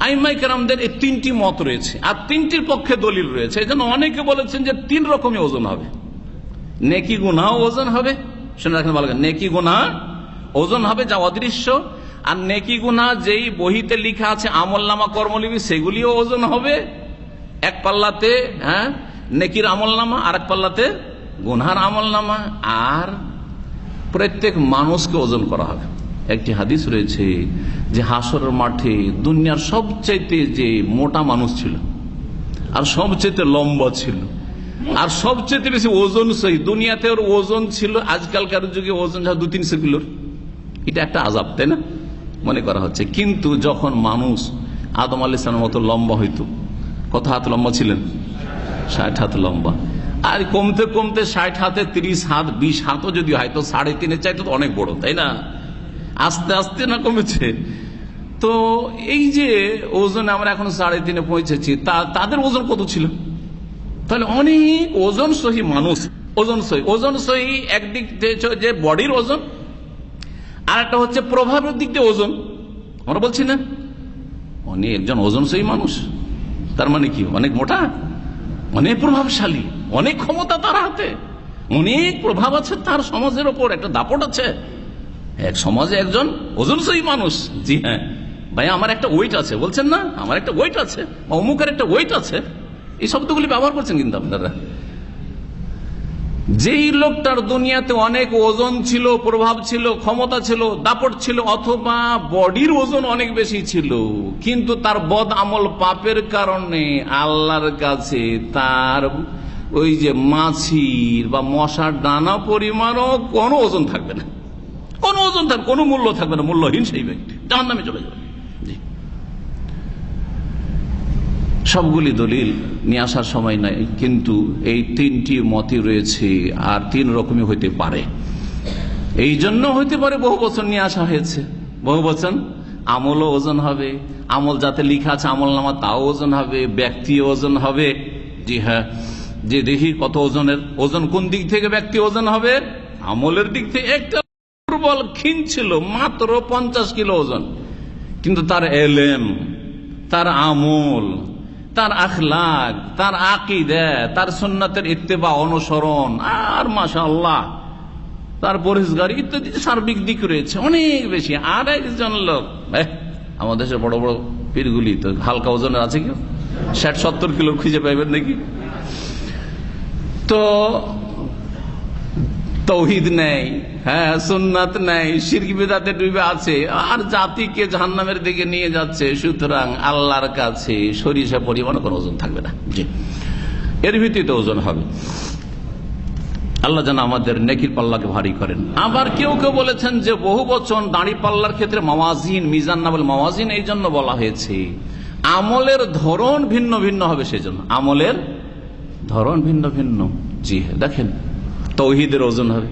আইম্মায়ে কেরামদের এই তিনটি মত রয়েছে, আর তিনটির পক্ষে দলিল রয়েছে। এই জন্য অনেকে বলেছেন যে তিন রকমই ওজন হবে। নেকি গুনাহ ওজন হবে, শুনে রাখেন ভালো করে, নেকি গুনাহ ওজন হবে যা অদৃশ্য, আর নেকি গুনাহ যেই বহিতে লেখা আছে আমলনামা কর্মলিপি সেগুলিও ওজন হবে এক পাল্লাতে, হ্যাঁ, নেকির আমলনামা, আর এক পাল্লাতে গুনহার আমলনামা। আর প্রত্যেক মানুষকে ওজন করা হবে। একটি হাদিস রয়েছে যে হাসরের মাঠে দুনিয়ার সবচাইতে যে মোটা মানুষ ছিল, আর সবচাইতে লম্বা ছিল, আর সবচেয়ে বেশি ওজন সহি, দুনিয়াতে ওর ওজন ছিল আজকালকার যুগে ওজন 200-300 কিলোর। এটা একটা আযাব, তাই না? মনে করা হচ্ছে। কিন্তু যখন মানুষ আদম আলাইহিস সালামের মতো লম্বা হইতো, কত হাত লম্বা ছিলেন? 60 হাত লম্বা। আর কমতে কমতে 60 হাতে 30 হাত 20 হাতও যদি হয় তো 3.5 চাইতে তো অনেক বড়, তাই না? আস্তে আস্তে না কমেছে। তো এই যে ওজন আমরা এখন 3.5 পৌঁছেছি, তাদের ওজন কত ছিল? তাহলে অনেক ওজন সহি মানুষ। ওজন সহি একদিক যে বডির ওজন, আর একটা হচ্ছে প্রভাবের দিক দিয়ে ওজন। আমরা বলছি না অনেকজন ওজন সহি মানুষ, তার মানে কি অনেক মোটা, অনেক প্রভাবশালী, অনেক ক্ষমতা তার হাতে, অনেক প্রভাব আছে তার সমাজের ওপর, একটা দাপট আছে। এক সমাজে একজন ওজন সহি মানুষ, জি হ্যাঁ ভাই আমার একটা ওয়েট আছে, বলছেন না আমার একটা ওয়েট আছে, অমুকের একটা ওয়েট আছে, এই শব্দগুলি ব্যবহার করছেন কিন্তু আপনারা। যেই লোকটার দুনিয়াতে অনেক ওজন ছিল, প্রভাব ছিল, ক্ষমতা ছিল, দাপট ছিল, অথবা বডির ওজন অনেক বেশি ছিল, কিন্তু তার বদ আমল পাপের কারণে আল্লাহর কাছে তার ওই যে মাছির বা মশার ডানা পরিমাণও কোনো ওজন থাকবে না, কোনো ওজন থাকবে, কোনো মূল্য থাকবে না, মূল্যহীন সেই ব্যক্তি জাহান্নামে চলে যাবে। সবগুলি দলিল নিয়ে আসার সময় নাই, কিন্তু এই তিনটি মতই রয়েছে, আর 3 রকমই হইতে পারে। এই জন্য হইতে পারে বহু বচন নিয়ে আসা হয়েছে। বহু বচন আমলও ওজন হবে, আমল যাতে লিখা আছে আমল নামা তাও ওজন হবে, ব্যক্তি ওজন হবে। জি হ্যাঁ, যে দেখি কত ওজনের, ওজন কোন দিক থেকে ব্যক্তি ওজন হবে? আমলের দিক থেকে। একটা দুর্বল ক্ষীণ ছিল, মাত্র 50 কিলো ওজন, কিন্তু তার এলেম, তার আমল, তার আখলাক, তার আকীদা, তার সুন্নাতের ইত্তেবা অনুসরণ, আর মাশাআল্লাহ তার পরহেজগারি ইত্যাদি সার্বিক দিক রয়েছে অনেক বেশি। আর একজন লোক, আমাদের দেশের বড় বড় পীরগুলি তো হালকা ওজনের আছে, কেউ 60-70 কিলো খুঁজে পাইবেন নাকি? তো তৌহিদ নেই, হ্যাঁ সুন্নাত নেই, শিরক বিদআতে ডুবে আছে, আর জাতিকে জাহান্নামের দিকে নিয়ে যাচ্ছে। সুতরাং আল্লাহর কাছে সরিষা পরিমাণ কোনো ওজন থাকবে না। জি, এর ভিত্তিতে ওজন হবে। আল্লাহ যেন আমাদের নেকির পাল্লাকে ভারী করেন। আবার কেউ কেউ বলেছেন যে বহু বচন দাঁড়ি পাল্লার ক্ষেত্রে মাওয়াজিন, মিজান না বলে মাওয়াজিন এই জন্য বলা হয়েছে আমলের ধরন ভিন্ন ভিন্ন হবে, সেই জন্য আমলের ধরন ভিন্ন ভিন্ন। জি দেখেন, তৌহিদের ওজন হবে,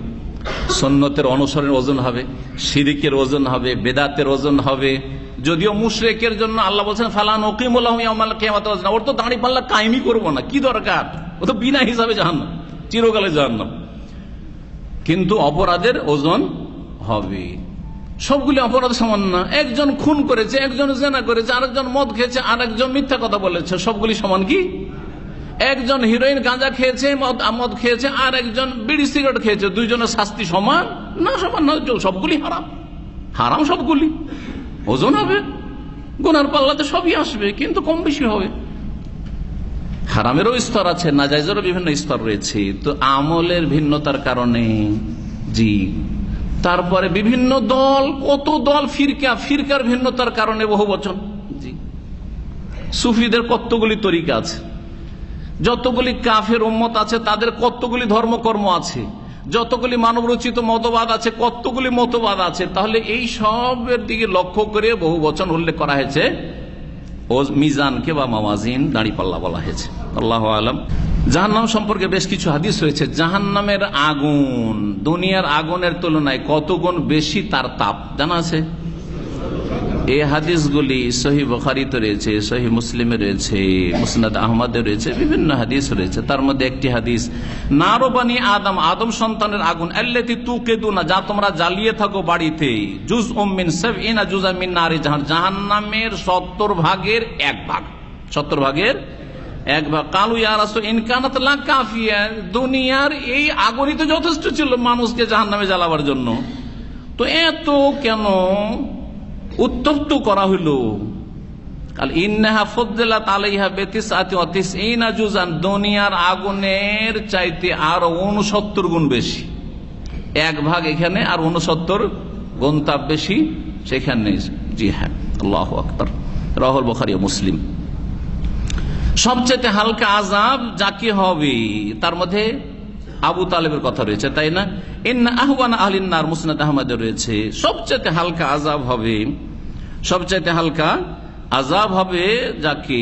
সুন্নতের অনুসরণের ওজন হবে, শিরকের ওজন হবে, বেদাতের ওজন হবে। যদিও মুশরিকের জন্য আল্লাহ বলছেন ফালা নুকিমু লাহুম ইয়াওমাল কিয়ামাতি ওয়াজনা, ওর তো দাঁড়ি পাল্লা কায়েমই করবো না, কি দরকার, ও তো বিনা হিসাবে জাহান্নাম, চিরকালে জাহান্নাম। কিন্তু অপরাধের ওজন হবে। সবগুলি অপরাধ সমান না। একজন খুন করেছে, একজন জেনা করেছে, আরেকজন মদ খেয়েছে, আরেকজন মিথ্যা কথা বলেছে, সবগুলি সমান কি? একজন হিরোইন গাঁজা খেয়েছে, মদ খেয়েছে, আর একজন বিড়ি সিগারেট খেয়েছে, দুইজনের শাস্তি সমান না? সমান না, সবগুলি হারাম, হারাম সবগুলি। ওজন হবে, গুনার পাল্লাতে সবই আসবে, কিন্তু কম বেশি হবে। হারামেরও স্তর আছে, নাজায়েজেরও বিভিন্ন স্তর রয়েছে। তো আমলের ভিন্নতার কারণে, জি, তারপরে বিভিন্ন দল, কত দল, ফিরকার ভিন্নতার কারণে বহু বচন। জি, সুফিদের কতগুলি তরিকা আছে, যতগুলি কাফের উম্মত আছে তাদের কতগুলি ধর্মকর্ম আছে, যতগুলি মানব রচিত মতবাদ আছে, কতগুলি মতবাদ আছে। তাহলে এই সবের দিকে লক্ষ্য করে বহু বচন উল্লেখ করা হয়েছে ও মিজানকে বা মাওয়াজিন, দাঁড়িপাল্লা বলা হয়েছে। আল্লাহু আলাম। জাহান্নাম সম্পর্কে বেশ কিছু হাদিস রয়েছে। জাহান্নামের আগুন দুনিয়ার আগুনের তুলনায় কত গুণ বেশি তার তাপ জানা আছে? এই হাদিসগুলি সহিহ বুখারীতে রয়েছে, সহিহ মুসলিমে রয়েছে, মুসনাদ আহমদে রয়েছে, বিভিন্ন হাদিস রয়েছে। তার মধ্যে একটি হাদিস, নারো বানি আদম, আদম সন্তানের আগুন, আল্লাতী তুকিদুনা, যা তোমরা জ্বালিয়ে থাকো বাড়িতে, জুজউম মিন 70 জুজআম মিন নারি জাহান্নাম, জাহান্নামের 70 ভাগের 1 ভাগ, 70 ভাগের 1 ভাগ। কালু ইয়া রাসূল ইন কানাত লা কাফিয়া, দুনিয়ার এই আগুনই তো যথেষ্ট ছিল মানুষকে জাহান্নামে জ্বালাবার জন্য, তো এত কেন উত্তপ্ত করা হইল? কাল ইন্নাহা ফুদ্দিলাত আলাইহা বিতিসআতি ওয়া তিসঈনা জুজান, দুনিয়ার আগুনের চাইতে আর 69 গুণ বেশি, 1 ভাগ এখানে আর 69 গুণ তাপ বেশি সেখানে। জি হ্যাঁ, আল্লাহু আকবার। রাওয়াহুল বুখারী ও মুসলিম। সবচেয়ে হালকা আযাব যাকে হবে, তার মধ্যে আবু তালেবের কথা রয়েছে, তাই না? ইন্না আহওয়ানা আহলিন নার, মুসনাদ আহমদে রয়েছে, সবচেয়ে হালকা আযাব হবে, সবচেয়ে হালকা আযাব হবে যাকে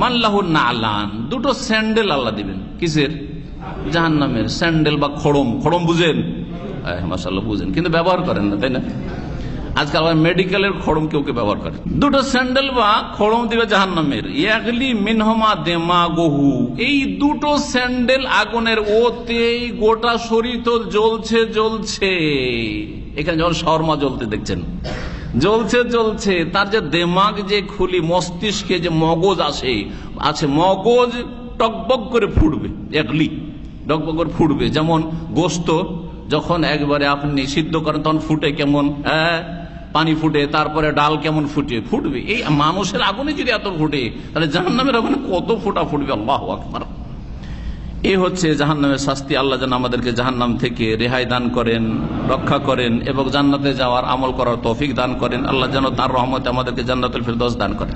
মাল্লাহু নালান, 2টো স্যান্ডেল আল্লাহ দিবেন। কিসের? জাহান্নামের স্যান্ডেল বা খড়ম। খড়ম বুঝেন? মাশাআল্লাহ বুঝেন, কিন্তু ব্যবহার করেন না, তাই না? আজকাল মেডিকেলের খড়ম কেউ কেউ ব্যবহার করে। 2টো স্যান্ডেল বা খড়ম দিবে জাহান্নামের। ইয়াগলি মিনহুমা দিমাগুহু, এই 2টো স্যান্ডেল আগুনের, ওতেই গোটা শরীর তো জ্বলছে জ্বলছে। এখানে যখন শর্মা জ্বলতে দেখছেন, জ্বলছে জ্বলছে, তার যে দেমাগ, যে খুলি, মস্তিষ্কে যে মগজ আছে, মগজ টকবক করে ফুটবে, একলি টকবক করে ফুটবে। যেমন গোস্ত যখন একবারে আপনি সিদ্ধ করেন তখন ফুটে কেমন, পানি ফুটে, তারপরে ডাল কেমন ফুটবে। এই মানুষের আগুনে যদি এত ফুটে, তাহলে জাহান্নামের আগুনে কত ফোঁটা ফুটবে। আল্লাহু আকবার। এই হচ্ছে জাহান্নামের শাস্তি। আল্লাহ যেন আমাদেরকে জাহান্নাম থেকে রেহাই দান করেন, রক্ষা করেন এবং জান্নাতে যাওয়ার আমল করার তৌফিক দান করেন। আল্লাহ যেন তার রহমতে আমাদেরকে জান্নাতুল ফিরদৌস দান করেন।